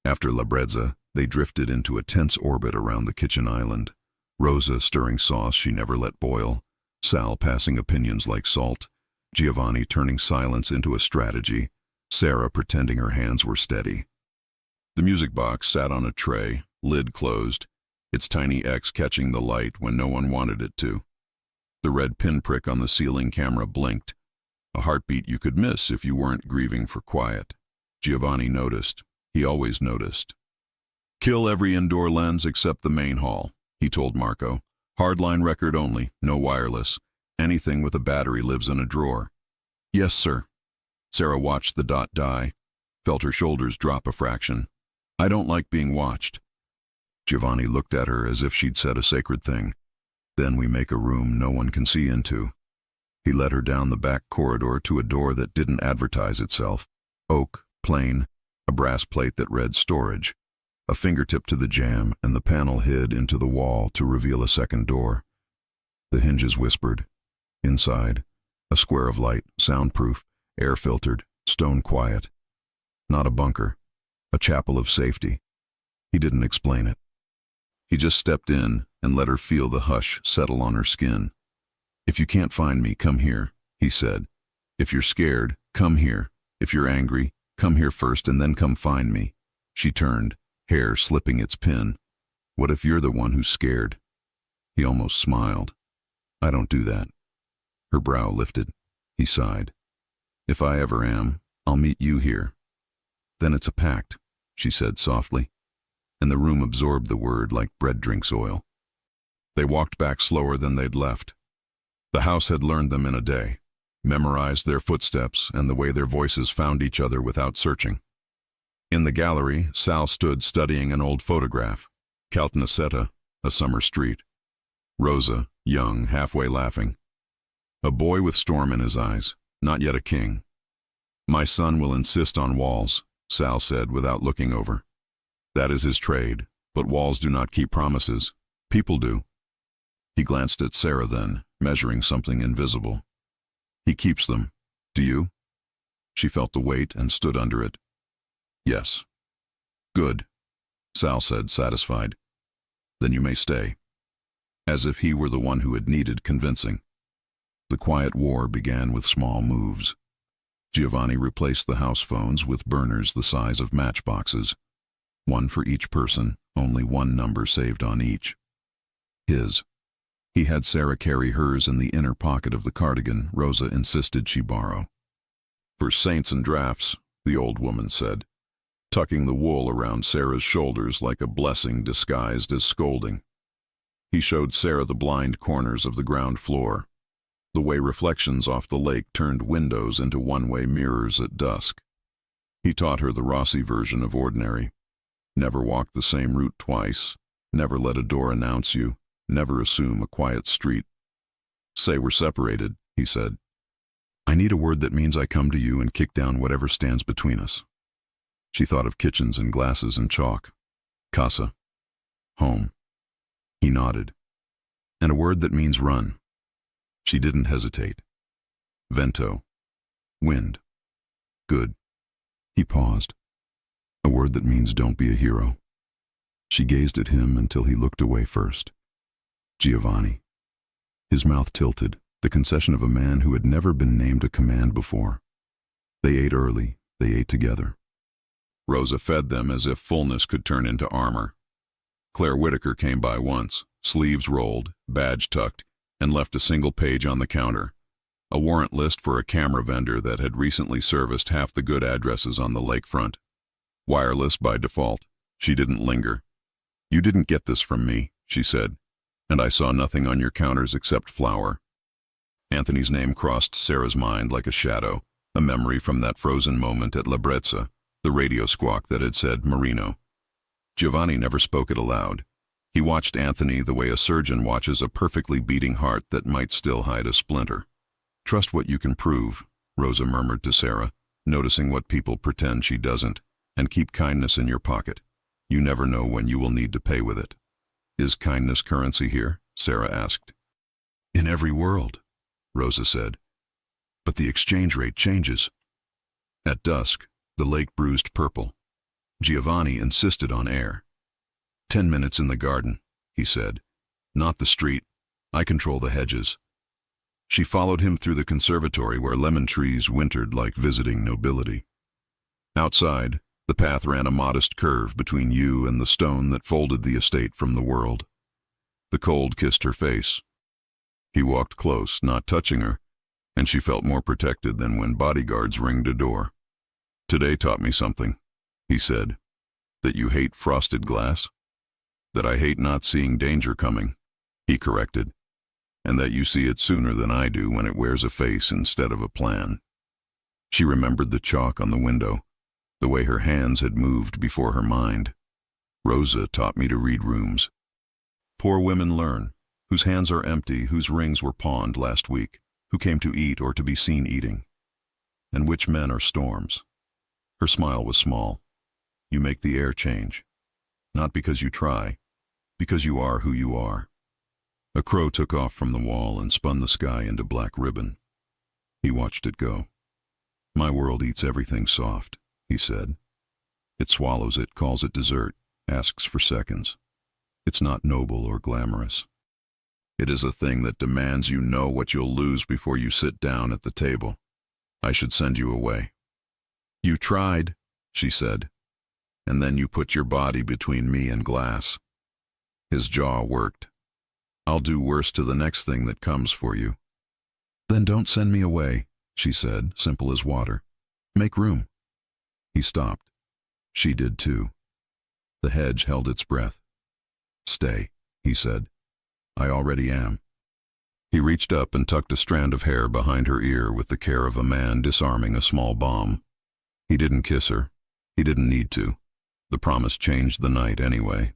After La Brezza, they drifted into a tense orbit around the kitchen island. Rosa stirring sauce she never let boil, Sal passing opinions like salt, Giovanni turning silence into a strategy, Sarah pretending her hands were steady. The music box sat on a tray, lid closed, its tiny X catching the light when no one wanted it to. The red pinprick on the ceiling camera blinked, a heartbeat you could miss if you weren't grieving for quiet. Giovanni noticed. He always noticed. "Kill every indoor lens except the main hall," he told Marco. "Hardline record only, no wireless. Anything with a battery lives in a drawer." "Yes, sir." Sarah watched the dot die, felt her shoulders drop a fraction. "I don't like being watched." Giovanni looked at her as if she'd said a sacred thing. "Then we make a room no one can see into." He led her down the back corridor to a door that didn't advertise itself. Oak, plain, a brass plate that read storage. A fingertip to the jamb, and the panel hid into the wall to reveal a second door. The hinges whispered. Inside, a square of light, soundproof, air-filtered, stone-quiet. Not a bunker, a chapel of safety. He didn't explain it. He just stepped in and let her feel the hush settle on her skin. "If you can't find me, come here," he said. "If you're scared, come here. If you're angry, come here first and then come find me." She turned, hair slipping its pin. "What if you're the one who's scared?" He almost smiled. "I don't do that." Her brow lifted. He sighed. "If I ever am, I'll meet you here." "Then it's a pact," she said softly, and the room absorbed the word like bread drinks oil. They walked back slower than they'd left. The house had learned them in a day, memorized their footsteps and the way their voices found each other without searching. In the gallery, Sal stood studying an old photograph, Caltanissetta, a summer street. Rosa, young, halfway laughing. A boy with storm in his eyes, not yet a king. "My son will insist on walls," Sal said without looking over. "That is his trade, but walls do not keep promises. People do." He glanced at Sarah then, measuring something invisible. "He keeps them. Do you?" She felt the weight and stood under it. "Yes." "Good," Sal said, satisfied. "Then you may stay." As if he were the one who had needed convincing. The quiet war began with small moves. Giovanni replaced the house phones with burners the size of matchboxes. One for each person, only one number saved on each. His. He had Sarah carry hers in the inner pocket of the cardigan Rosa insisted she borrow. "For saints and drafts," the old woman said, tucking the wool around Sarah's shoulders like a blessing disguised as scolding. He showed Sarah the blind corners of the ground floor, the way reflections off the lake turned windows into one-way mirrors at dusk. He taught her the Rossi version of ordinary. Never walk the same route twice, never let a door announce you, never assume a quiet street. "Say we're separated," he said. "I need a word that means I come to you and kick down whatever stands between us." She thought of kitchens and glasses and chalk. Casa. Home. He nodded. "And a word that means run." She didn't hesitate. "Vento. Wind. Good." He paused. "A word that means don't be a hero." She gazed at him until he looked away first. Giovanni. His mouth tilted, the concession of a man who had never been named a command before. They ate early, they ate together. Rosa fed them as if fullness could turn into armor. Claire Whitaker came by once, sleeves rolled, badge tucked, and left a single page on the counter, a warrant list for a camera vendor that had recently serviced half the good addresses on the lakefront. Wireless by default. She didn't linger. "You didn't get this from me," she said. And I saw nothing on your counters except flour. Anthony's name crossed Sarah's mind like a shadow, a memory from that frozen moment at La Brezza, the radio squawk that had said Marino. Giovanni never spoke it aloud. He watched Anthony the way a surgeon watches a perfectly beating heart that might still hide a splinter. Trust what you can prove, Rosa murmured to Sarah, noticing what people pretend she doesn't, and keep kindness in your pocket. You never know when you will need to pay with it. Is kindness currency here? Sarah asked. In every world, Rosa said. But the exchange rate changes. At dusk, the lake bruised purple. Giovanni insisted on air. 10 minutes in the garden, he said. Not the street. I control the hedges. She followed him through the conservatory where lemon trees wintered like visiting nobility. Outside, the path ran a modest curve between you and the stone that folded the estate from the world. The cold kissed her face. He walked close, not touching her, and she felt more protected than when bodyguards ringed a door. Today taught me something, he said. That you hate frosted glass? That I hate not seeing danger coming, he corrected. And that you see it sooner than I do when it wears a face instead of a plan. She remembered the chalk on the window, the way her hands had moved before her mind. Rosa taught me to read rooms. Poor women learn, whose hands are empty, whose rings were pawned last week, who came to eat or to be seen eating. And which men are storms. Her smile was small. You make the air change. Not because you try, because you are who you are. A crow took off from the wall and spun the sky into black ribbon. He watched it go. My world eats everything soft, he said. It swallows it, calls it dessert, asks for seconds. It's not noble or glamorous. It is a thing that demands you know what you'll lose before you sit down at the table. I should send you away. You tried, she said, and then you put your body between me and glass. His jaw worked. I'll do worse to the next thing that comes for you. Then don't send me away, she said, simple as water. Make room. He stopped. She did too. The hedge held its breath. Stay, he said. I already am. He reached up and tucked a strand of hair behind her ear with the care of a man disarming a small bomb. He didn't kiss her. He didn't need to. The promise changed the night anyway.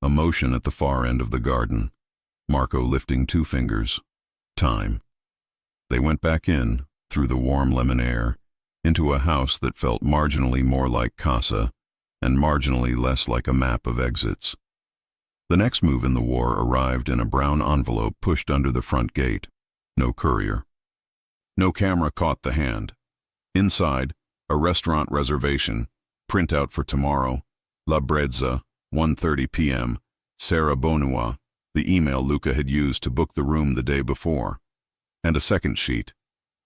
A motion at the far end of the garden. Marco lifting 2 fingers. Time. They went back in, through the warm lemon air, into a house that felt marginally more like Casa and marginally less like a map of exits. The next move in the war arrived in a brown envelope pushed under the front gate. No courier. No camera caught the hand. Inside, a restaurant reservation, printout for tomorrow, La Brezza, 1:30 p.m., Sarah Bonua, the email Luca had used to book the room the day before, and a second sheet,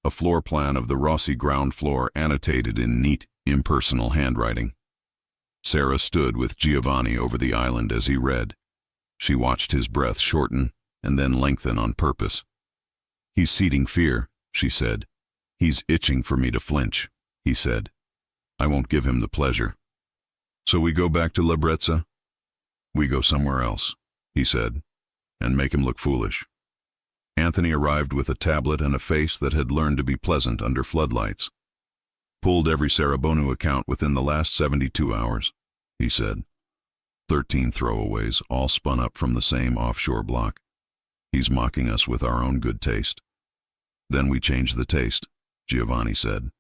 a floor plan of the Rossi ground floor annotated in neat, impersonal handwriting. Sarah stood with Giovanni over the island as he read. She watched his breath shorten and then lengthen on purpose. He's seeding fear, she said. He's itching for me to flinch, he said. I won't give him the pleasure. So we go back to La Brezza? We go somewhere else, he said, and make him look foolish. Anthony arrived with a tablet and a face that had learned to be pleasant under floodlights. Pulled every Sarabonu account within the last 72 hours, he said. 13 throwaways, all spun up from the same offshore block. He's mocking us with our own good taste. Then we change the taste, Giovanni said.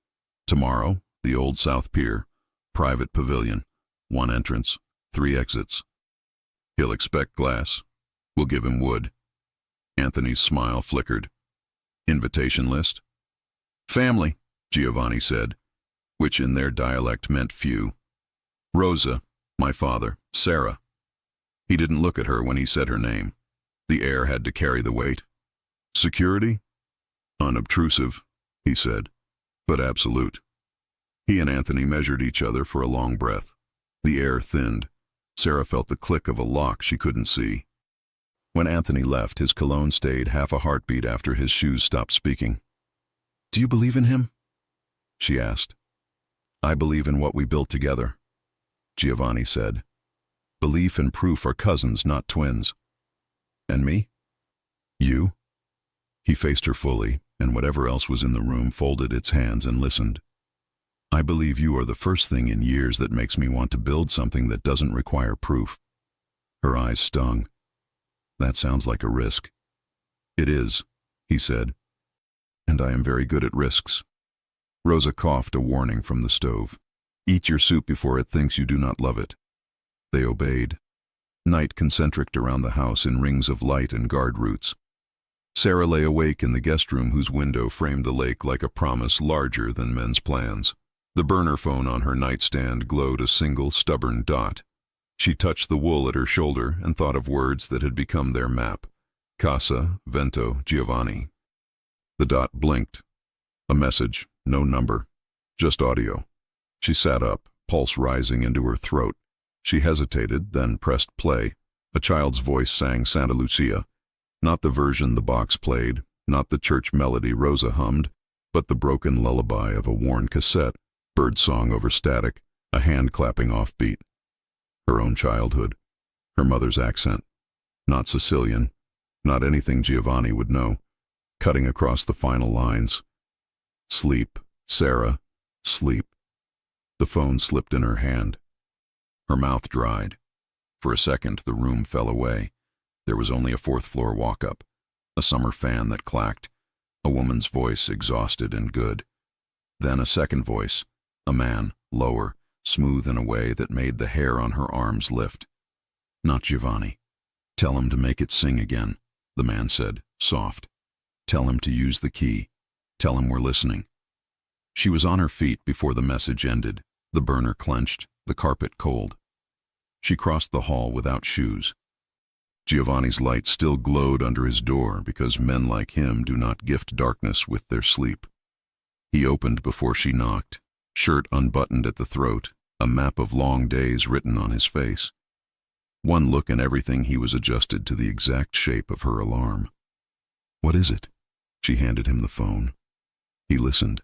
Tomorrow, the old South Pier, private pavilion, 1 entrance, 3 exits. He'll expect glass. We'll give him wood. Anthony's smile flickered. Invitation list? Family, Giovanni said, which in their dialect meant few. Rosa, my father, Sarah. He didn't look at her when he said her name. The air had to carry the weight. Security? Unobtrusive, he said, but absolute. He and Anthony measured each other for a long breath. The air thinned. Sarah felt the click of a lock she couldn't see. When Anthony left, his cologne stayed half a heartbeat after his shoes stopped speaking. Do you believe in him? She asked. I believe in what we built together, Giovanni said. Belief and proof are cousins, not twins. And me? You? He faced her fully, and whatever else was in the room folded its hands and listened. I believe you are the first thing in years that makes me want to build something that doesn't require proof. Her eyes stung. That sounds like a risk. It is, he said. And I am very good at risks. Rosa coughed a warning from the stove. Eat your soup before it thinks you do not love it. They obeyed. Night concentricked around the house in rings of light and guard roots. Sarah lay awake in the guest room whose window framed the lake like a promise larger than men's plans. The burner phone on her nightstand glowed a single stubborn dot. She touched the wool at her shoulder and thought of words that had become their map. Casa, Vento, Giovanni. The dot blinked. A message, no number, just audio. She sat up, pulse rising into her throat. She hesitated, then pressed play. A child's voice sang Santa Lucia. Not the version the box played, not the church melody Rosa hummed, but the broken lullaby of a worn cassette, birdsong over static, a hand clapping offbeat. Her own childhood, her mother's accent, not Sicilian, not anything Giovanni would know, cutting across the final lines. Sleep, Sarah, sleep. The phone slipped in her hand. Her mouth dried. For a second, the room fell away. There was only a fourth-floor walk-up, a summer fan that clacked, a woman's voice exhausted and good. Then a second voice, a man, lower, smooth in a way that made the hair on her arms lift. Not Giovanni. Tell him to make it sing again, the man said, soft. Tell him to use the key. Tell him we're listening. She was on her feet before the message ended, the burner clenched, the carpet cold. She crossed the hall without shoes. Giovanni's light still glowed under his door because men like him do not gift darkness with their sleep. He opened before she knocked, shirt unbuttoned at the throat, a map of long days written on his face. One look and everything he was adjusted to the exact shape of her alarm. What is it? She handed him the phone. He listened.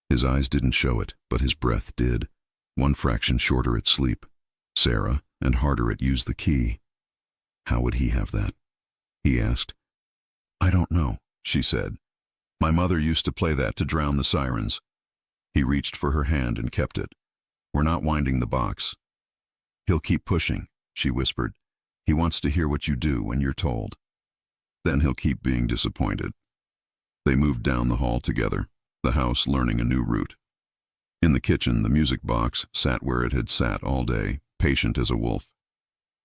His eyes didn't show it, but his breath did. One fraction shorter at sleep. Sarah, and harder at use the key. How would he have that? He asked. I don't know, she said. My mother used to play that to drown the sirens. He reached for her hand and kept it. We're not winding the box. He'll keep pushing, she whispered. He wants to hear what you do when you're told. Then he'll keep being disappointed. They moved down the hall together, the house learning a new route. In the kitchen, the music box sat where it had sat all day, patient as a wolf.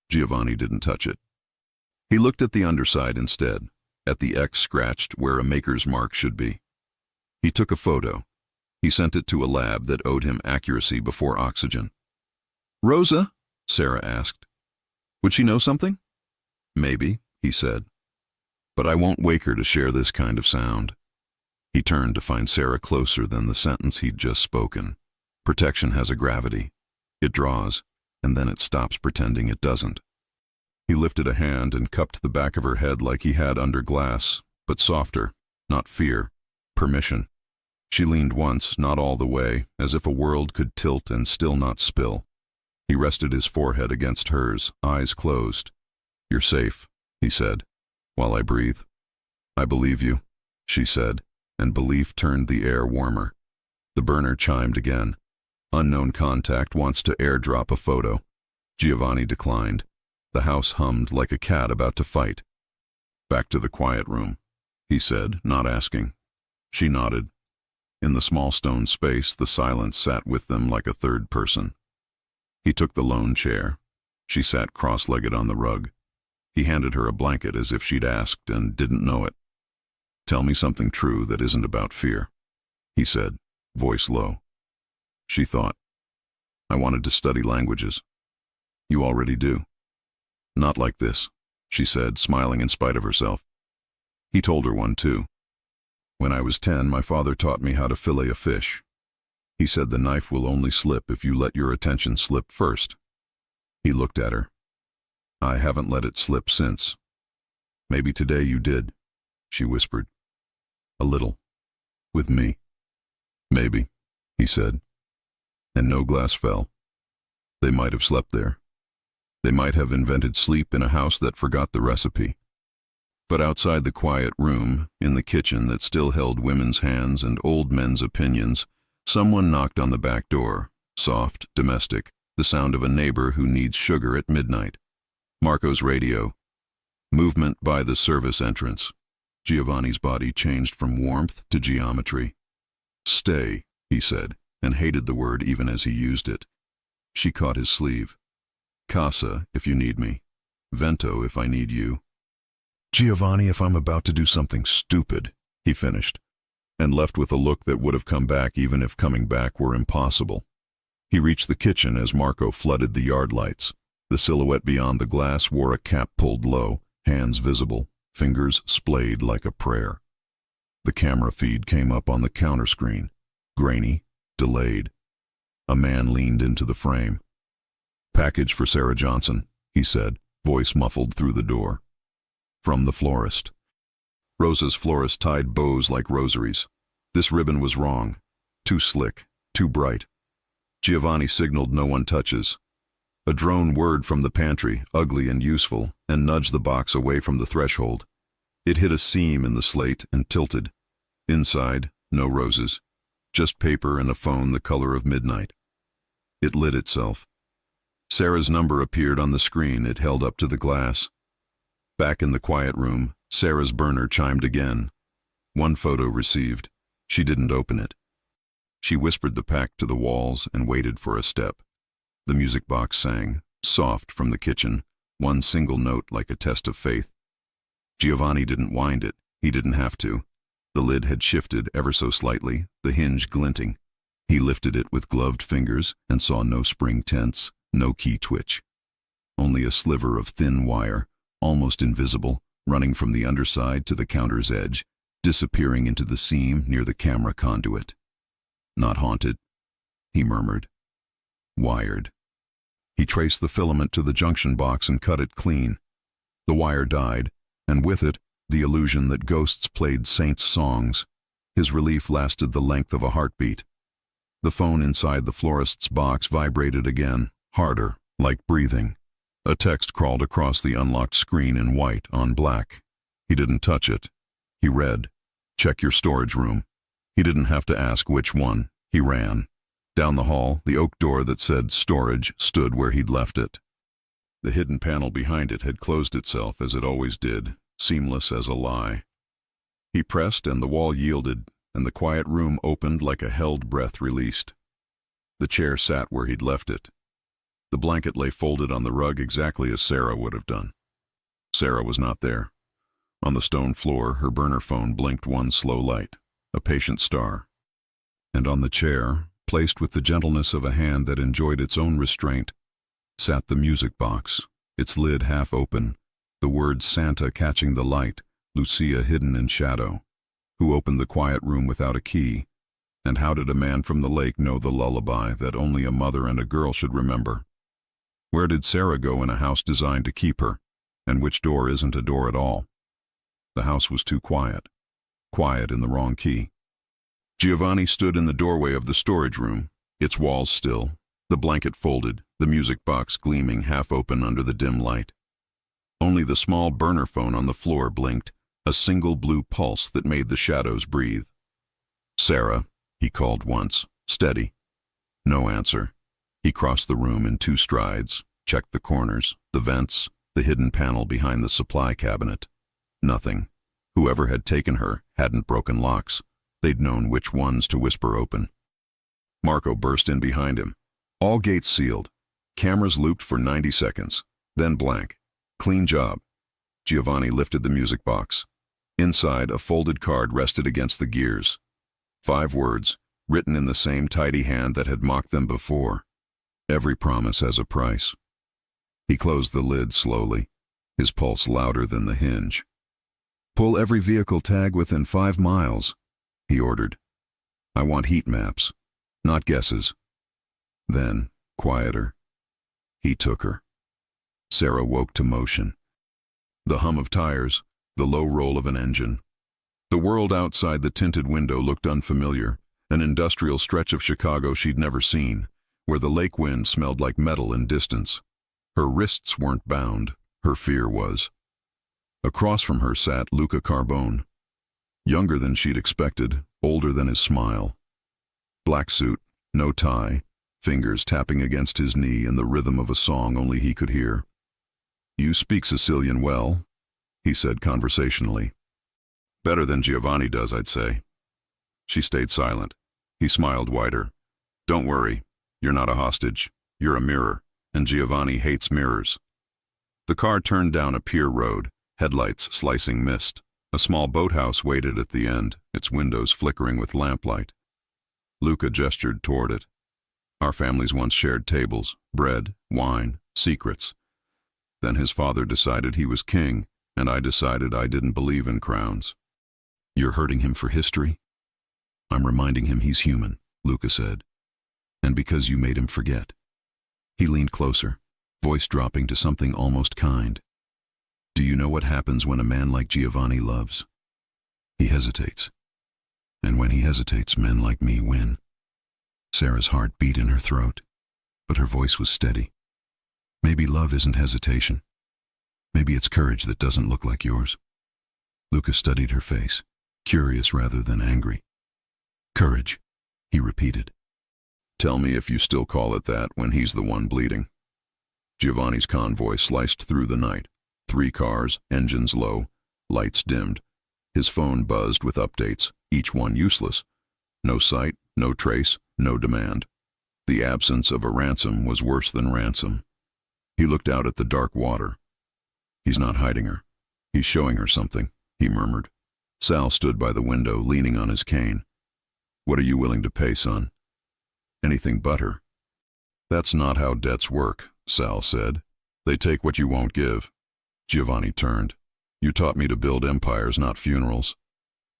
Giovanni didn't touch it. He looked at the underside instead, at the X scratched where a maker's mark should be. He took a photo. He sent it to a lab that owed him accuracy before oxygen. Rosa? Sarah asked. Would she know something? Maybe, he said. But I won't wake her to share this kind of sound. He turned to find Sarah closer than the sentence he'd just spoken. Protection has a gravity. It draws, and then it stops pretending it doesn't. He lifted a hand and cupped the back of her head like he had under glass, but softer, not fear, permission. She leaned once, not all the way, as if a world could tilt and still not spill. He rested his forehead against hers, eyes closed. You're safe, he said, while I breathe. I believe you, she said, and belief turned the air warmer. The burner chimed again. Unknown contact wants to airdrop a photo. Giovanni declined. The house hummed like a cat about to fight. Back to the quiet room, he said, not asking. She nodded. In the small stone space, the silence sat with them like a third person. He took the lone chair. She sat cross-legged on the rug. He handed her a blanket as if she'd asked and didn't know it. Tell me something true that isn't about fear, he said, voice low. She thought. I wanted to study languages. You already do. Not like this, she said, smiling in spite of herself. He told her one too. When I was 10, my father taught me how to fillet a fish. He said the knife will only slip if you let your attention slip first. He looked at her. I haven't let it slip since. Maybe today you did, she whispered. A little. With me. Maybe, he said. And no glass fell. They might have slept there. They might have invented sleep in a house that forgot the recipe. But outside the quiet room, in the kitchen that still held women's hands and old men's opinions, someone knocked on the back door, soft, domestic, the sound of a neighbor who needs sugar at midnight. Marco's radio. Movement by the service entrance. Giovanni's body changed from warmth to geometry. "Stay," he said, and hated the word even as he used it. She caught his sleeve. "Casa, if you need me. Vento, if I need you." "Giovanni, if I'm about to do something stupid," he finished, and left with a look that would have come back even if coming back were impossible. He reached the kitchen as Marco flooded the yard lights. The silhouette beyond the glass wore a cap pulled low, hands visible, fingers splayed like a prayer. The camera feed came up on the counter screen, grainy, delayed. A man leaned into the frame. "Package for Sarah Johnson," he said, voice muffled through the door. "From the florist." Rosa's florist tied bows like rosaries. This ribbon was wrong. Too slick, too bright. Giovanni signaled no one touches. A drone whirred from the pantry, ugly and useful, and nudged the box away from the threshold. It hit a seam in the slate and tilted. Inside, no roses. Just paper and a phone the color of midnight. It lit itself. Sarah's number appeared on the screen it held up to the glass. Back in the quiet room, Sarah's burner chimed again. One photo received. She didn't open it. She whispered the pack to the walls and waited for a step. The music box sang, soft from the kitchen, one single note like a test of faith. Giovanni didn't wind it. He didn't have to. The lid had shifted ever so slightly, the hinge glinting. He lifted it with gloved fingers and saw no spring tense, no key twitch. Only a sliver of thin wire, almost invisible, running from the underside to the counter's edge, disappearing into the seam near the camera conduit. "Not haunted," he murmured. "Wired." He traced the filament to the junction box and cut it clean. The wire died, and with it, the illusion that ghosts played saints' songs. His relief lasted the length of a heartbeat. The phone inside the florist's box vibrated again, harder, like breathing. A text crawled across the unlocked screen in white on black. He didn't touch it. He read, "Check your storage room." He didn't have to ask which one. He ran. Down the hall, the oak door that said storage stood where he'd left it. The hidden panel behind it had closed itself as it always did, seamless as a lie. He pressed and the wall yielded, and the quiet room opened like a held breath released. The chair sat where he'd left it. The blanket lay folded on the rug exactly as Sarah would have done. Sarah was not there. On the stone floor, her burner phone blinked one slow light, a patient star. And on the chair, placed with the gentleness of a hand that enjoyed its own restraint, sat the music box, its lid half open, the word Santa catching the light, Lucia hidden in shadow. Who opened the quiet room without a key? And how did a man from the lake know the lullaby that only a mother and a girl should remember? Where did Sarah go in a house designed to keep her? And which door isn't a door at all? The house was too quiet. Quiet in the wrong key. Giovanni stood in the doorway of the storage room, its walls still, the blanket folded, the music box gleaming half open under the dim light. Only the small burner phone on the floor blinked, a single blue pulse that made the shadows breathe. "Sarah," he called once, steady. No answer. He crossed the room in 2 strides, checked the corners, the vents, the hidden panel behind the supply cabinet. Nothing. Whoever had taken her hadn't broken locks. They'd known which ones to whisper open. Marco burst in behind him. All gates sealed. Cameras looped for 90 seconds. Then blank. Clean job. Giovanni lifted the music box. Inside, a folded card rested against the gears. 5 words, written in the same tidy hand that had mocked them before. Every promise has a price. He closed the lid slowly, his pulse louder than the hinge. "Pull every vehicle tag within 5 miles, he ordered. "I want heat maps, not guesses." Then, quieter, he took her. Sarah woke to motion. The hum of tires, the low roll of an engine. The world outside the tinted window looked unfamiliar, an industrial stretch of Chicago she'd never seen, where the lake wind smelled like metal in distance. Her wrists weren't bound, her fear was. Across from her sat Luca Carbone, younger than she'd expected, older than his smile. Black suit, no tie, fingers tapping against his knee in the rhythm of a song only he could hear. "You speak Sicilian well," he said conversationally. "Better than Giovanni does, I'd say." She stayed silent. He smiled wider. "Don't worry, you're not a hostage. You're a mirror, and Giovanni hates mirrors." The car turned down a pier road, headlights slicing mist. A small boathouse waited at the end, its windows flickering with lamplight. Luca gestured toward it. "Our families once shared tables, bread, wine, secrets. Then his father decided he was king, and I decided I didn't believe in crowns." "You're hurting him for history?" "I'm reminding him he's human," Luca said. "And because you made him forget." He leaned closer, voice dropping to something almost kind. "Do you know what happens when a man like Giovanni loves? He hesitates. And when he hesitates, men like me win." Sarah's heart beat in her throat, but her voice was steady. "Maybe love isn't hesitation. Maybe it's courage that doesn't look like yours." Luca studied her face, curious rather than angry. "Courage," he repeated. "Tell me if you still call it that when he's the one bleeding." Giovanni's convoy sliced through the night. 3 cars, engines low, lights dimmed. His phone buzzed with updates, each one useless. No sight, no trace, no demand. The absence of a ransom was worse than ransom. He looked out at the dark water. "He's not hiding her. He's showing her something," he murmured. Sal stood by the window, leaning on his cane. "What are you willing to pay, son?" "Anything but her." "That's not how debts work," Sal said. "They take what you won't give." Giovanni turned. "You taught me to build empires, not funerals.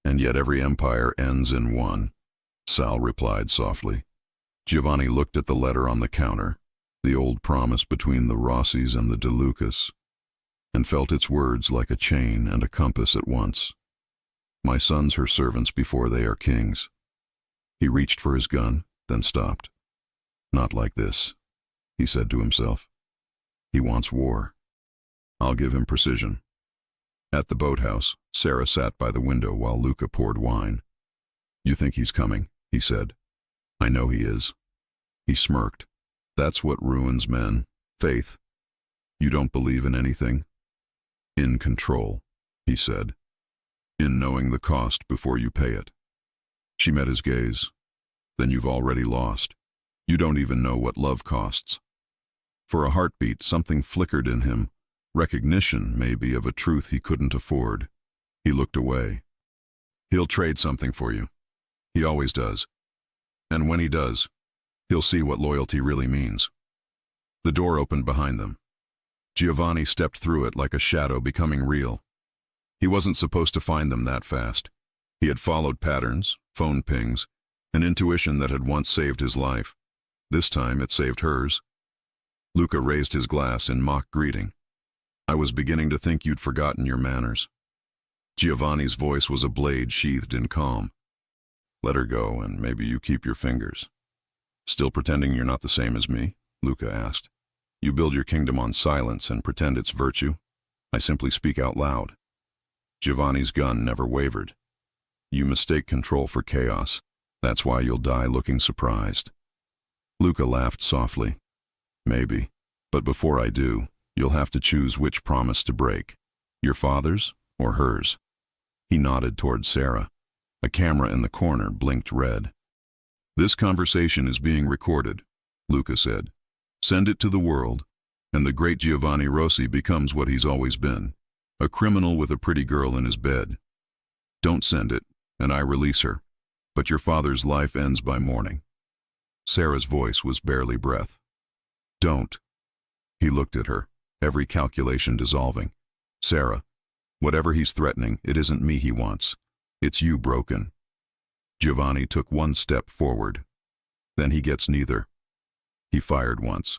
And yet every empire ends in one," Sal replied softly. Giovanni looked at the letter on the counter, the old promise between the Rossis and the De Lucas, and felt its words like a chain and a compass at once. "My sons her servants before they are kings." He reached for his gun, then stopped. "Not like this," he said to himself. "He wants war. I'll give him precision." At the boathouse, Sarah sat by the window while Luca poured wine. "You think he's coming," he said. "I know he is." He smirked. "That's what ruins men. Faith. You don't believe in anything?" "In control," he said. "In knowing the cost before you pay it." She met his gaze. "Then you've already lost. You don't even know what love costs." For a heartbeat, something flickered in him, recognition, maybe, of a truth he couldn't afford. He looked away. "He'll trade something for you. He always does. And when he does, he'll see what loyalty really means." The door opened behind them. Giovanni stepped through it like a shadow becoming real. He wasn't supposed to find them that fast. He had followed patterns, phone pings, an intuition that had once saved his life. This time it saved hers. Luca raised his glass in mock greeting. "I was beginning to think you'd forgotten your manners." Giovanni's voice was a blade sheathed in calm. "Let her go, and maybe you keep your fingers." "Still pretending you're not the same as me?" Luca asked. "You build your kingdom on silence and pretend it's virtue. I simply speak out loud." Giovanni's gun never wavered. "You mistake control for chaos. That's why you'll die looking surprised." Luca laughed softly. "Maybe. But before I do, you'll have to choose which promise to break. Your father's or hers." He nodded toward Sarah. A camera in the corner blinked red. "This conversation is being recorded," Luca said. "Send it to the world, and the great Giovanni Rossi becomes what he's always been, a criminal with a pretty girl in his bed. Don't send it, and I release her, but your father's life ends by morning." Sarah's voice was barely breath. "Don't." He looked at her, every calculation dissolving. "Sarah, whatever he's threatening, it isn't me he wants. It's you broken." Giovanni took one step forward. "Then he gets neither." He fired once.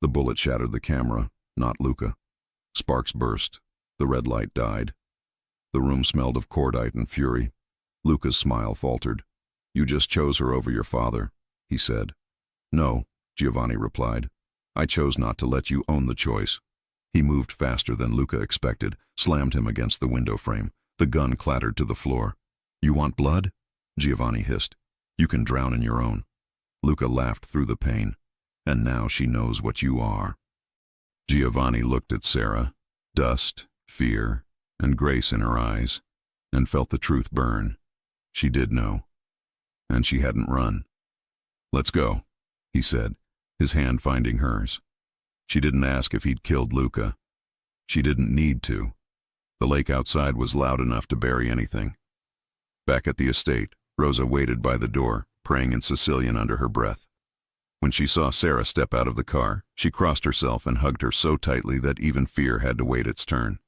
The bullet shattered the camera, not Luca. Sparks burst. The red light died. The room smelled of cordite and fury. Luca's smile faltered. "You just chose her over your father," he said. "No," Giovanni replied. "I chose not to let you own the choice." He moved faster than Luca expected, slammed him against the window frame. The gun clattered to the floor. "You want blood?" Giovanni hissed. "You can drown in your own." Luca laughed through the pain. "And now she knows what you are." Giovanni looked at Sarah, dust, fear, and grace in her eyes, and felt the truth burn. She did know. And she hadn't run. "Let's go," he said, his hand finding hers. She didn't ask if he'd killed Luca. She didn't need to. The lake outside was loud enough to bury anything. Back at the estate, Rosa waited by the door, praying in Sicilian under her breath. When she saw Sarah step out of the car, she crossed herself and hugged her so tightly that even fear had to wait its turn.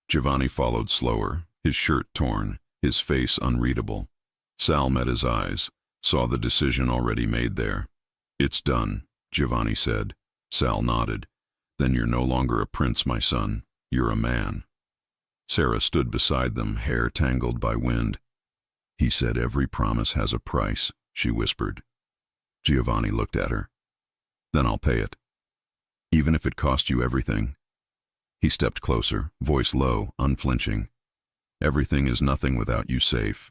Giovanni followed slower, his shirt torn, his face unreadable. Sal met his eyes, saw the decision already made there. "It's done," Giovanni said. Sal nodded. "Then you're no longer a prince, my son. You're a man." Sarah stood beside them, hair tangled by wind. "He said every promise has a price," she whispered. Giovanni looked at her. "Then I'll pay it. Even if it cost you everything." He stepped closer, voice low, unflinching. "Everything is nothing without you safe."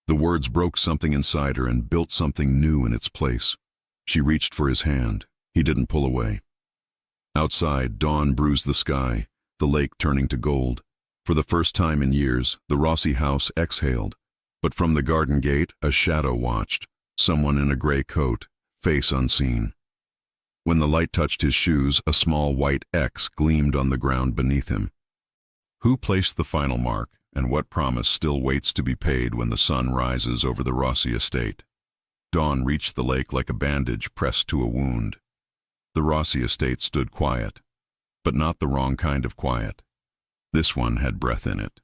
The words broke something inside her and built something new in its place. She reached for his hand. He didn't pull away. Outside, dawn bruised the sky, the lake turning to gold. For the first time in years, the Rossi house exhaled. But from the garden gate, a shadow watched, someone in a gray coat, face unseen. When the light touched his shoes, a small white X gleamed on the ground beneath him. Who placed the final mark, and what promise still waits to be paid when the sun rises over the Rossi estate? Dawn reached the lake like a bandage pressed to a wound. The Rossi estate stood quiet, but not the wrong kind of quiet. This one had breath in it.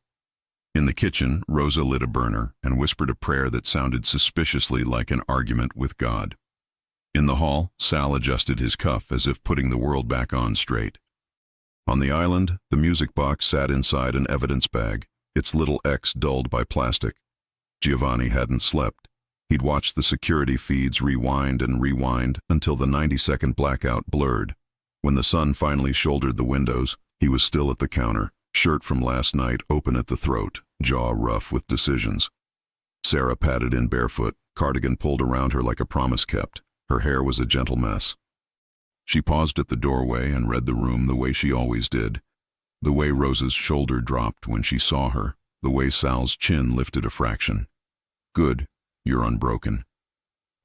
In the kitchen, Rosa lit a burner and whispered a prayer that sounded suspiciously like an argument with God. In the hall, Sal adjusted his cuff as if putting the world back on straight. On the island, the music box sat inside an evidence bag, its little X dulled by plastic. Giovanni hadn't slept. He'd watched the security feeds rewind and rewind until the 90-second blackout blurred. When the sun finally shouldered the windows, he was still at the counter, shirt from last night open at the throat, jaw rough with decisions. Sarah padded in barefoot, cardigan pulled around her like a promise kept. Her hair was a gentle mess. She paused at the doorway and read the room the way she always did. The way Rosa's shoulder dropped when she saw her, the way Sal's chin lifted a fraction. "Good, you're unbroken."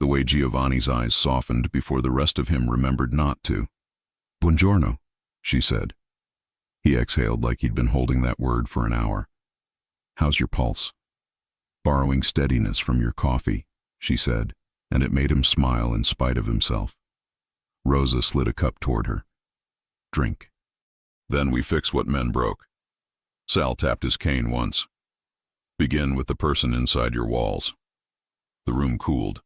The way Giovanni's eyes softened before the rest of him remembered not to. "Buongiorno," she said. He exhaled like he'd been holding that word for an hour. "How's your pulse?" "Borrowing steadiness from your coffee," she said, and it made him smile in spite of himself. Rosa slid a cup toward her. "Drink." "Then we fix what men broke." Sal tapped his cane once. "Begin with the person inside your walls." The room cooled.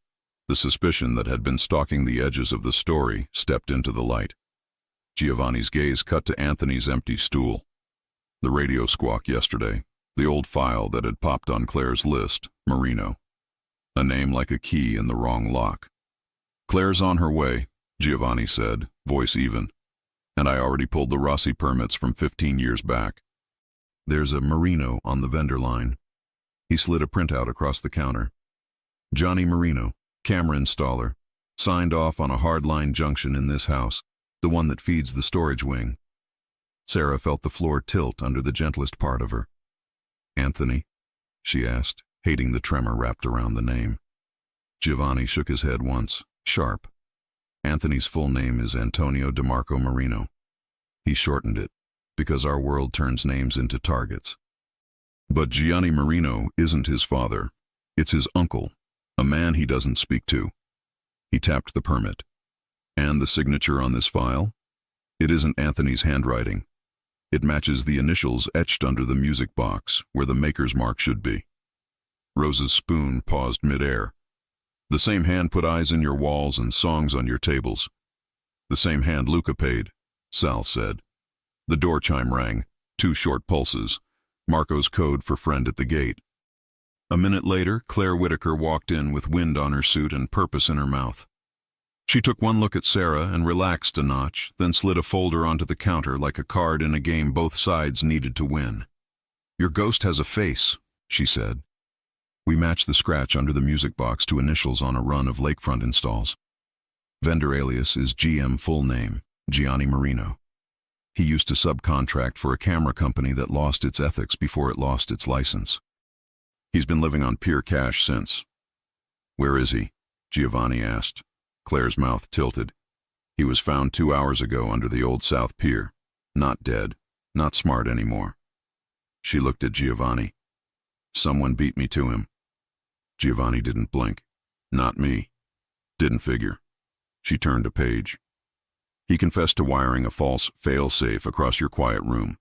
The suspicion that had been stalking the edges of the story stepped into the light. Giovanni's gaze cut to Anthony's empty stool. The radio squawk yesterday, the old file that had popped on Claire's list, Marino. A name like a key in the wrong lock. "Claire's on her way," Giovanni said, voice even. "And I already pulled the Rossi permits from 15 years back. There's a Marino on the vendor line." He slid a printout across the counter. "Johnny Marino, camera installer, signed off on a hardline junction in this house, the one that feeds the storage wing." Sarah felt the floor tilt under the gentlest part of her. "Anthony?" she asked, hating the tremor wrapped around the name. Giovanni shook his head once, sharp. "Anthony's full name is Antonio DeMarco Marino. He shortened it, because our world turns names into targets. But Gianni Marino isn't his father. It's his uncle, a man he doesn't speak to." He tapped the permit. "And the signature on this file? It isn't Anthony's handwriting. It matches the initials etched under the music box, where the maker's mark should be." Rosa's spoon paused midair. "The same hand put eyes in your walls and songs on your tables." "The same hand Luca paid," Sal said. The door chime rang, 2 short pulses, Marco's code for friend at the gate. A minute later, Claire Whitaker walked in with wind on her suit and purpose in her mouth. She took one look at Sarah and relaxed a notch, then slid a folder onto the counter like a card in a game both sides needed to win. "Your ghost has a face," she said. "We matched the scratch under the music box to initials on a run of lakefront installs. Vendor alias is GM full name, Gianni Marino. He used to subcontract for a camera company that lost its ethics before it lost its license. He's been living on pure cash since." "Where is he?" Giovanni asked. Claire's mouth tilted. "He was found 2 hours ago under the old South Pier. Not dead, not smart anymore." She looked at Giovanni. "Someone beat me to him." Giovanni didn't blink. "Not me." "Didn't figure." She turned a page. "He confessed to wiring a false fail-safe across your quiet room.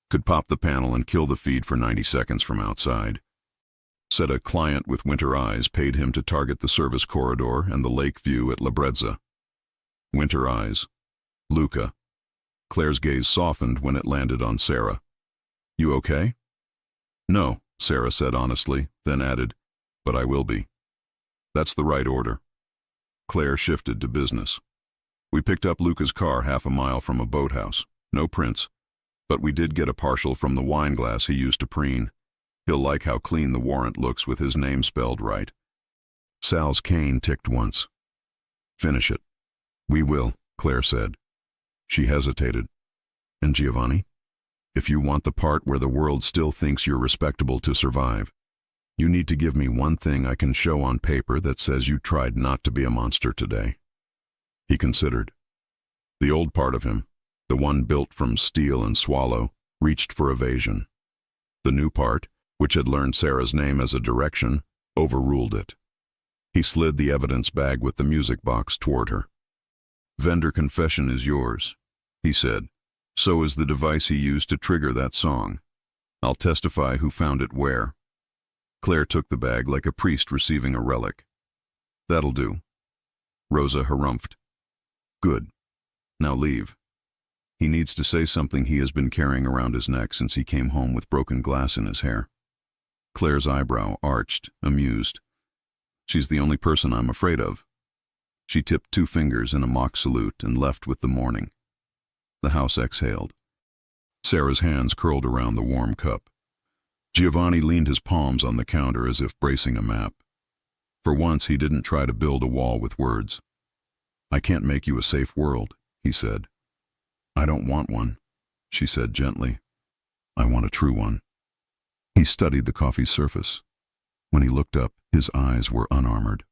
Could pop the panel and kill the feed for 90 seconds from outside. Said a client with winter eyes paid him to target the service corridor and the lake view at La Brezza." Winter eyes. Luca. Claire's gaze softened when it landed on Sarah. "You okay?" "No," Sarah said honestly, then added, "But I will be." "That's the right order." Claire shifted to business. "We picked up Luca's car 1/2 mile from a boathouse. No prints, but we did get a partial from the wine glass he used to preen. He'll like how clean the warrant looks with his name spelled right." Sal's cane ticked once. "Finish it." "We will," Claire said. She hesitated. "And Giovanni? If you want the part where the world still thinks you're respectable to survive, you need to give me one thing I can show on paper that says you tried not to be a monster today." He considered. The old part of him, the one built from steel and swallow, reached for evasion. The new part, which had learned Sarah's name as a direction, overruled it. He slid the evidence bag with the music box toward her. "Vendor confession is yours," he said. "So is the device he used to trigger that song. I'll testify who found it where." Claire took the bag like a priest receiving a relic. "That'll do." Rosa harumphed. "Good. Now leave. He needs to say something he has been carrying around his neck since he came home with broken glass in his hair." Claire's eyebrow arched, amused. "She's the only person I'm afraid of." She tipped 2 fingers in a mock salute and left with the morning. The house exhaled. Sarah's hands curled around the warm cup. Giovanni leaned his palms on the counter as if bracing a map. For once he didn't try to build a wall with words. "I can't make you a safe world," he said. "I don't want one," she said gently. "I want a true one." He studied the coffee's surface. When he looked up, his eyes were unarmored.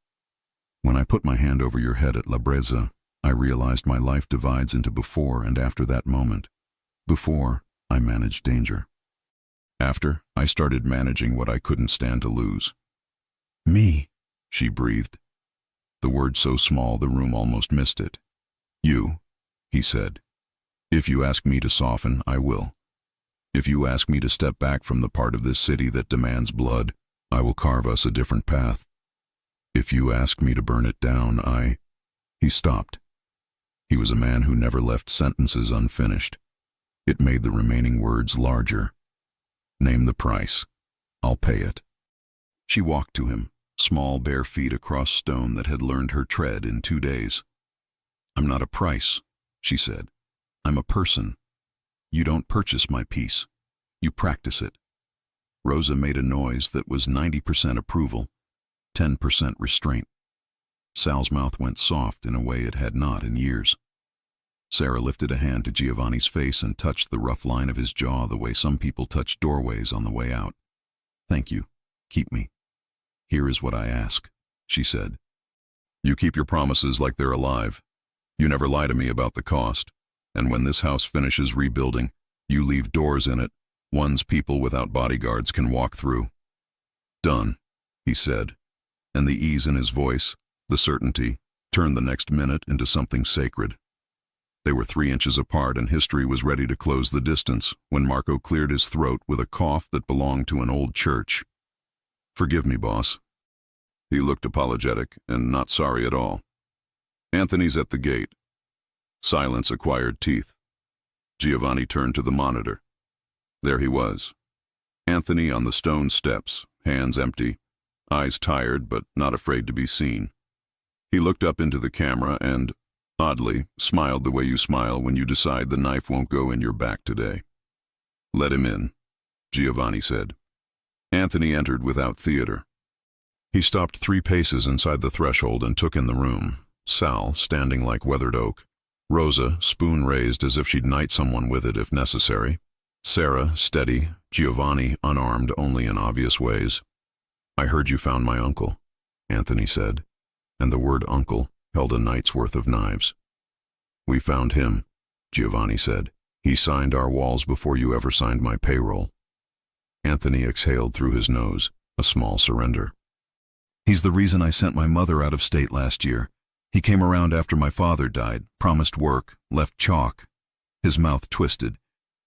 "When I put my hand over your head at La Brezza, I realized my life divides into before and after that moment. Before, I managed danger. After, I started managing what I couldn't stand to lose." "Me," she breathed. The word so small the room almost missed it. "You," he said. "If you ask me to soften, I will. If you ask me to step back from the part of this city that demands blood, I will carve us a different path. If you ask me to burn it down, I—" He stopped. He was a man who never left sentences unfinished. It made the remaining words larger. "Name the price. I'll pay it." She walked to him, small bare feet across stone that had learned her tread in 2 days. "I'm not a price," she said. "I'm a person. You don't purchase my peace. You practice it." Rosa made a noise that was 90% approval, 10% restraint. Sal's mouth went soft in a way it had not in years. Sarah lifted a hand to Giovanni's face and touched the rough line of his jaw the way some people touch doorways on the way out. "Thank you. Keep me. Here is what I ask," she said. "You keep your promises like they're alive. You never lie to me about the cost. And when this house finishes rebuilding, you leave doors in it one's people without bodyguards can walk through." "Done," he said, and the ease in his voice, the certainty, turned the next minute into something sacred. They were 3 inches apart and history was ready to close the distance when Marco cleared his throat with a cough that belonged to an old church. "Forgive me, boss." He looked apologetic and not sorry at all. "Anthony's at the gate." Silence acquired teeth. Giovanni turned to the monitor. There he was. Anthony on the stone steps, hands empty, eyes tired but not afraid to be seen. He looked up into the camera and, oddly, smiled the way you smile when you decide the knife won't go in your back today. "Let him in," Giovanni said. Anthony entered without theater. He stopped 3 paces inside the threshold and took in the room. Sal, standing like weathered oak. Rosa, spoon raised as if she'd knight someone with it if necessary. Sarah, steady. Giovanni, unarmed only in obvious ways. "I heard you found my uncle," Anthony said, and the word uncle held a night's worth of knives. "We found him," Giovanni said. "He signed our walls before you ever signed my payroll." Anthony exhaled through his nose, a small surrender. "He's the reason I sent my mother out of state last year. He came around after my father died, promised work, left chalk." His mouth twisted.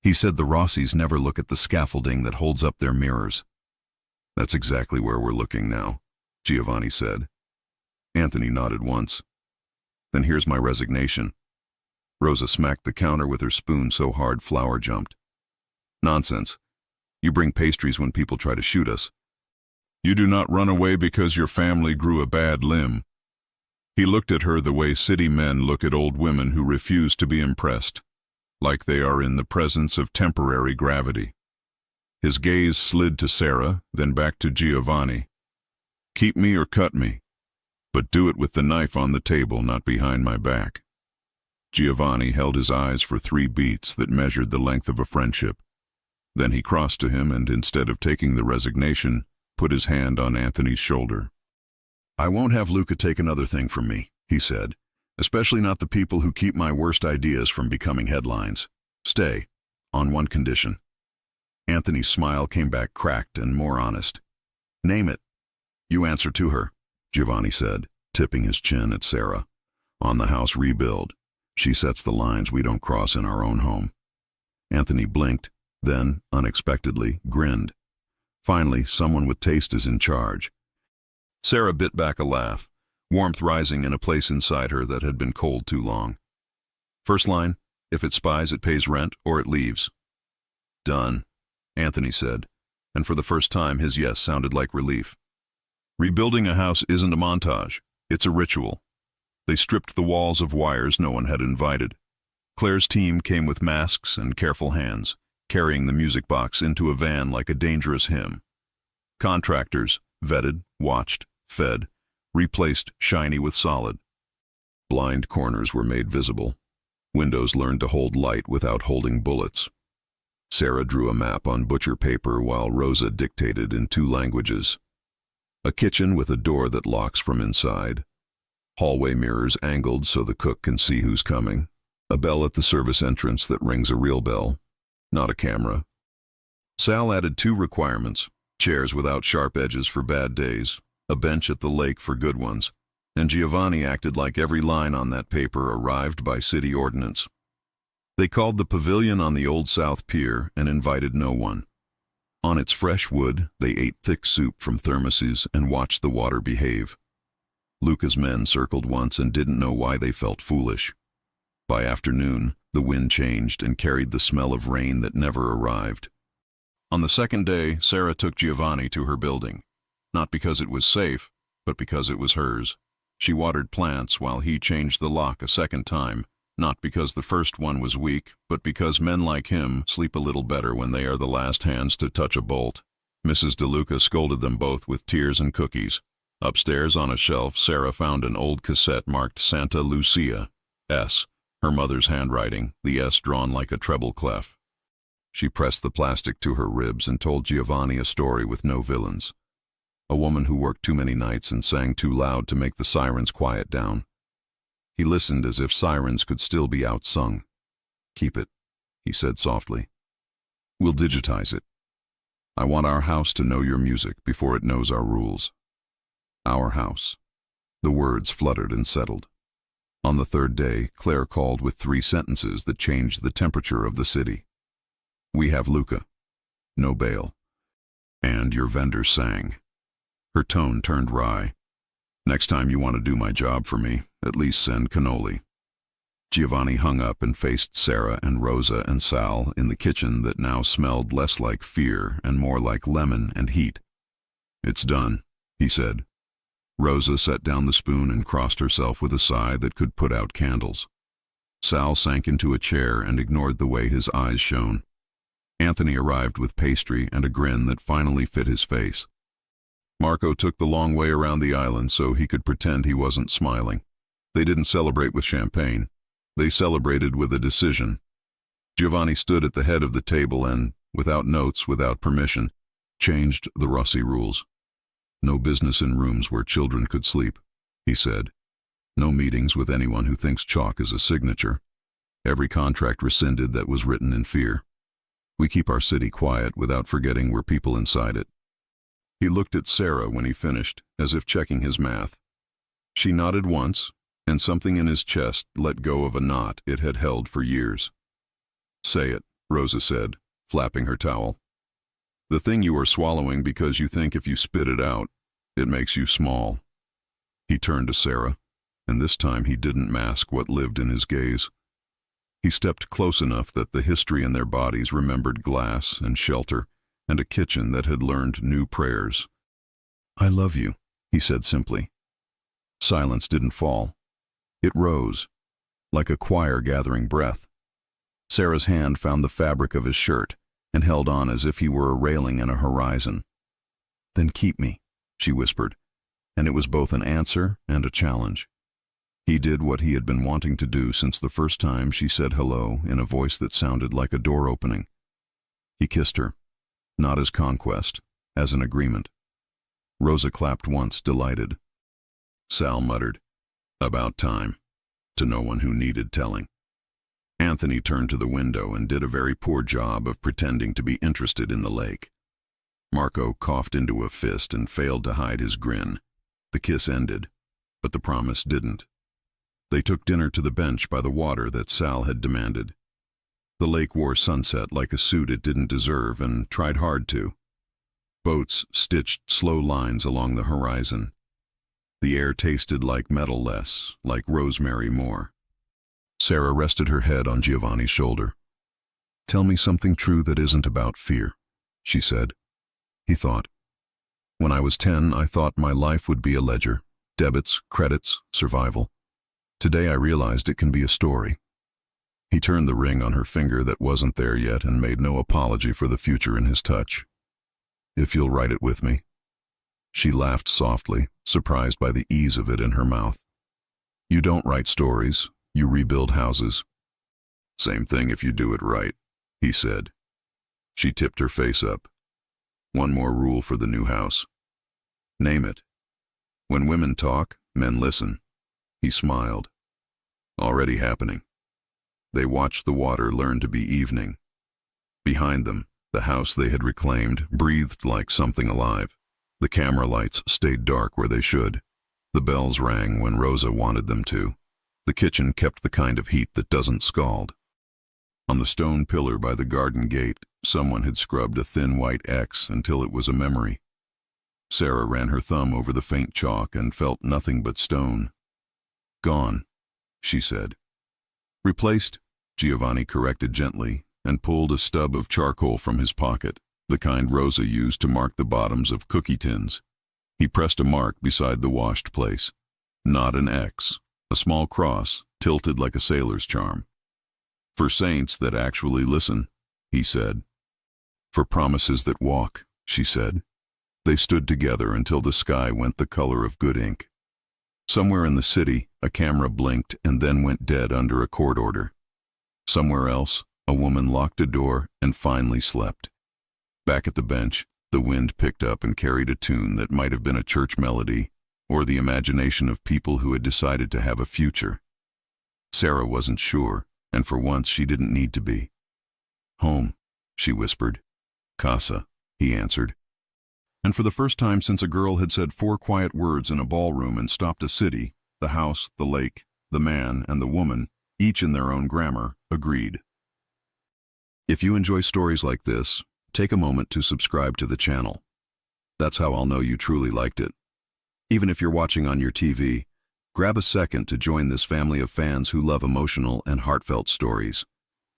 He said the Rossis never look at the scaffolding that holds up their mirrors. "That's exactly where we're looking now," Giovanni said. Anthony nodded once. "Then here's my resignation." Rosa smacked the counter with her spoon so hard flour jumped. "Nonsense. You bring pastries when people try to shoot us. You do not run away because your family grew a bad limb." He looked at her the way city men look at old women who refuse to be impressed, like they are in the presence of temporary gravity. His gaze slid to Sarah, then back to Giovanni. "Keep me or cut me, but do it with the knife on the table, not behind my back." Giovanni held his eyes for 3 beats that measured the length of a friendship. Then he crossed to him and, instead of taking the resignation, put his hand on Anthony's shoulder. "I won't have Luca take another thing from me," he said, "especially not the people who keep my worst ideas from becoming headlines. Stay, on one condition." Anthony's smile came back cracked and more honest. "Name it." "You answer to her," Giovanni said, tipping his chin at Sarah. "On the house rebuild. She sets the lines we don't cross in our own home." Anthony blinked, then, unexpectedly, grinned. Finally, someone with taste is in charge. Sarah bit back a laugh, warmth rising in a place inside her that had been cold too long. "First line, if it spies, it pays rent, or it leaves." "Done," Anthony said, and for the first time his yes sounded like relief. Rebuilding a house isn't a montage, it's a ritual. They stripped the walls of wires no one had invited. Claire's team came with masks and careful hands, carrying the music box into a van like a dangerous hymn. Contractors, vetted, watched, fed, replaced shiny with solid. Blind corners were made visible. Windows learned to hold light without holding bullets. Sarah drew a map on butcher paper while Rosa dictated in 2 languages. A kitchen with a door that locks from inside. Hallway mirrors angled so the cook can see who's coming. A bell at the service entrance that rings a real bell, not a camera. Sal added 2 requirements: chairs without sharp edges for bad days, a bench at the lake for good ones, and Giovanni acted like every line on that paper arrived by city ordinance. They called the pavilion on the Old South Pier and invited no one. On its fresh wood, they ate thick soup from thermoses and watched the water behave. Luca's men circled once and didn't know why they felt foolish. By afternoon, the wind changed and carried the smell of rain that never arrived. On the second day, Sarah took Giovanni to her building, not because it was safe, but because it was hers. She watered plants while he changed the lock a second time, not because the first one was weak, but because men like him sleep a little better when they are the last hands to touch a bolt. Mrs. DeLuca scolded them both with tears and cookies. Upstairs on a shelf, Sarah found an old cassette marked Santa Lucia, S, her mother's handwriting, the S drawn like a treble clef. She pressed the plastic to her ribs and told Giovanni a story with no villains. A woman who worked too many nights and sang too loud to make the sirens quiet down. He listened as if sirens could still be outsung. "Keep it," he said softly. "We'll digitize it. I want our house to know your music before it knows our rules." Our house. The words fluttered and settled. On the third day, Claire called with 3 sentences that changed the temperature of the city. "We have Luca. No bail. And your vendor sang." Her tone turned wry. "Next time you want to do my job for me, at least send cannoli." Giovanni hung up and faced Sarah and Rosa and Sal in the kitchen that now smelled less like fear and more like lemon and heat. "It's done," he said. Rosa set down the spoon and crossed herself with a sigh that could put out candles. Sal sank into a chair and ignored the way his eyes shone. Anthony arrived with pastry and a grin that finally fit his face. Marco took the long way around the island so he could pretend he wasn't smiling. They didn't celebrate with champagne. They celebrated with a decision. Giovanni stood at the head of the table and, without notes, without permission, changed the Rossi rules. No business in rooms where children could sleep, he said. No meetings with anyone who thinks chalk is a signature. Every contract rescinded that was written in fear. We keep our city quiet without forgetting we're people inside it. He looked at Sarah when he finished, as if checking his math. She nodded once, and something in his chest let go of a knot it had held for years. Say it, Rosa said, flapping her towel. The thing you are swallowing because you think if you spit it out, it makes you small. He turned to Sarah, and this time he didn't mask what lived in his gaze. He stepped close enough that the history in their bodies remembered glass and shelter and a kitchen that had learned new prayers. I love you, he said simply. Silence didn't fall. It rose, like a choir gathering breath. Sarah's hand found the fabric of his shirt and held on as if he were a railing in a horizon. Then keep me, she whispered, and it was both an answer and a challenge. He did what he had been wanting to do since the first time she said hello in a voice that sounded like a door opening. He kissed her, not as conquest, as an agreement. Rosa clapped once, delighted. Sal muttered, about time, to no one who needed telling. Anthony turned to the window and did a very poor job of pretending to be interested in the lake. Marco coughed into a fist and failed to hide his grin. The kiss ended, but the promise didn't. They took dinner to the bench by the water that Sal had demanded. The lake wore sunset like a suit it didn't deserve and tried hard to. Boats stitched slow lines along the horizon. The air tasted like metal less, like rosemary more. Sarah rested her head on Giovanni's shoulder. Tell me something true that isn't about fear, she said. He thought. When I was 10, I thought my life would be a ledger, debits, credits, survival. Today I realized it can be a story. He turned the ring on her finger that wasn't there yet and made no apology for the future in his touch. If you'll write it with me. She laughed softly, surprised by the ease of it in her mouth. You don't write stories. You rebuild houses. Same thing if you do it right, he said. She tipped her face up. One more rule for the new house. Name it. When women talk, men listen. He smiled. Already happening. They watched the water learn to be evening. Behind them, the house they had reclaimed breathed like something alive. The camera lights stayed dark where they should. The bells rang when Rosa wanted them to. The kitchen kept the kind of heat that doesn't scald. On the stone pillar by the garden gate, someone had scrubbed a thin white X until it was a memory. Sarah ran her thumb over the faint chalk and felt nothing but stone. Gone, she said. Replaced, Giovanni corrected gently and pulled a stub of charcoal from his pocket, the kind Rosa used to mark the bottoms of cookie tins. He pressed a mark beside the washed place. Not an X. A small cross, tilted like a sailor's charm. For saints that actually listen, he said. For promises that walk, she said. They stood together until the sky went the color of good ink. Somewhere in the city, a camera blinked and then went dead under a court order. Somewhere else, a woman locked a door and finally slept. Back at the bench, the wind picked up and carried a tune that might have been a church melody or the imagination of people who had decided to have a future. Sarah wasn't sure, and for once she didn't need to be. Home, she whispered. Casa, he answered. And for the first time since a girl had said 4 quiet words in a ballroom and stopped a city, the house, the lake, the man, and the woman, each in their own grammar, agreed. If you enjoy stories like this, take a moment to subscribe to the channel. That's how I'll know you truly liked it. Even if you're watching on your TV, grab a second to join this family of fans who love emotional and heartfelt stories.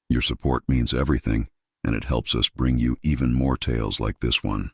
Your support means everything, and it helps us bring you even more tales like this one.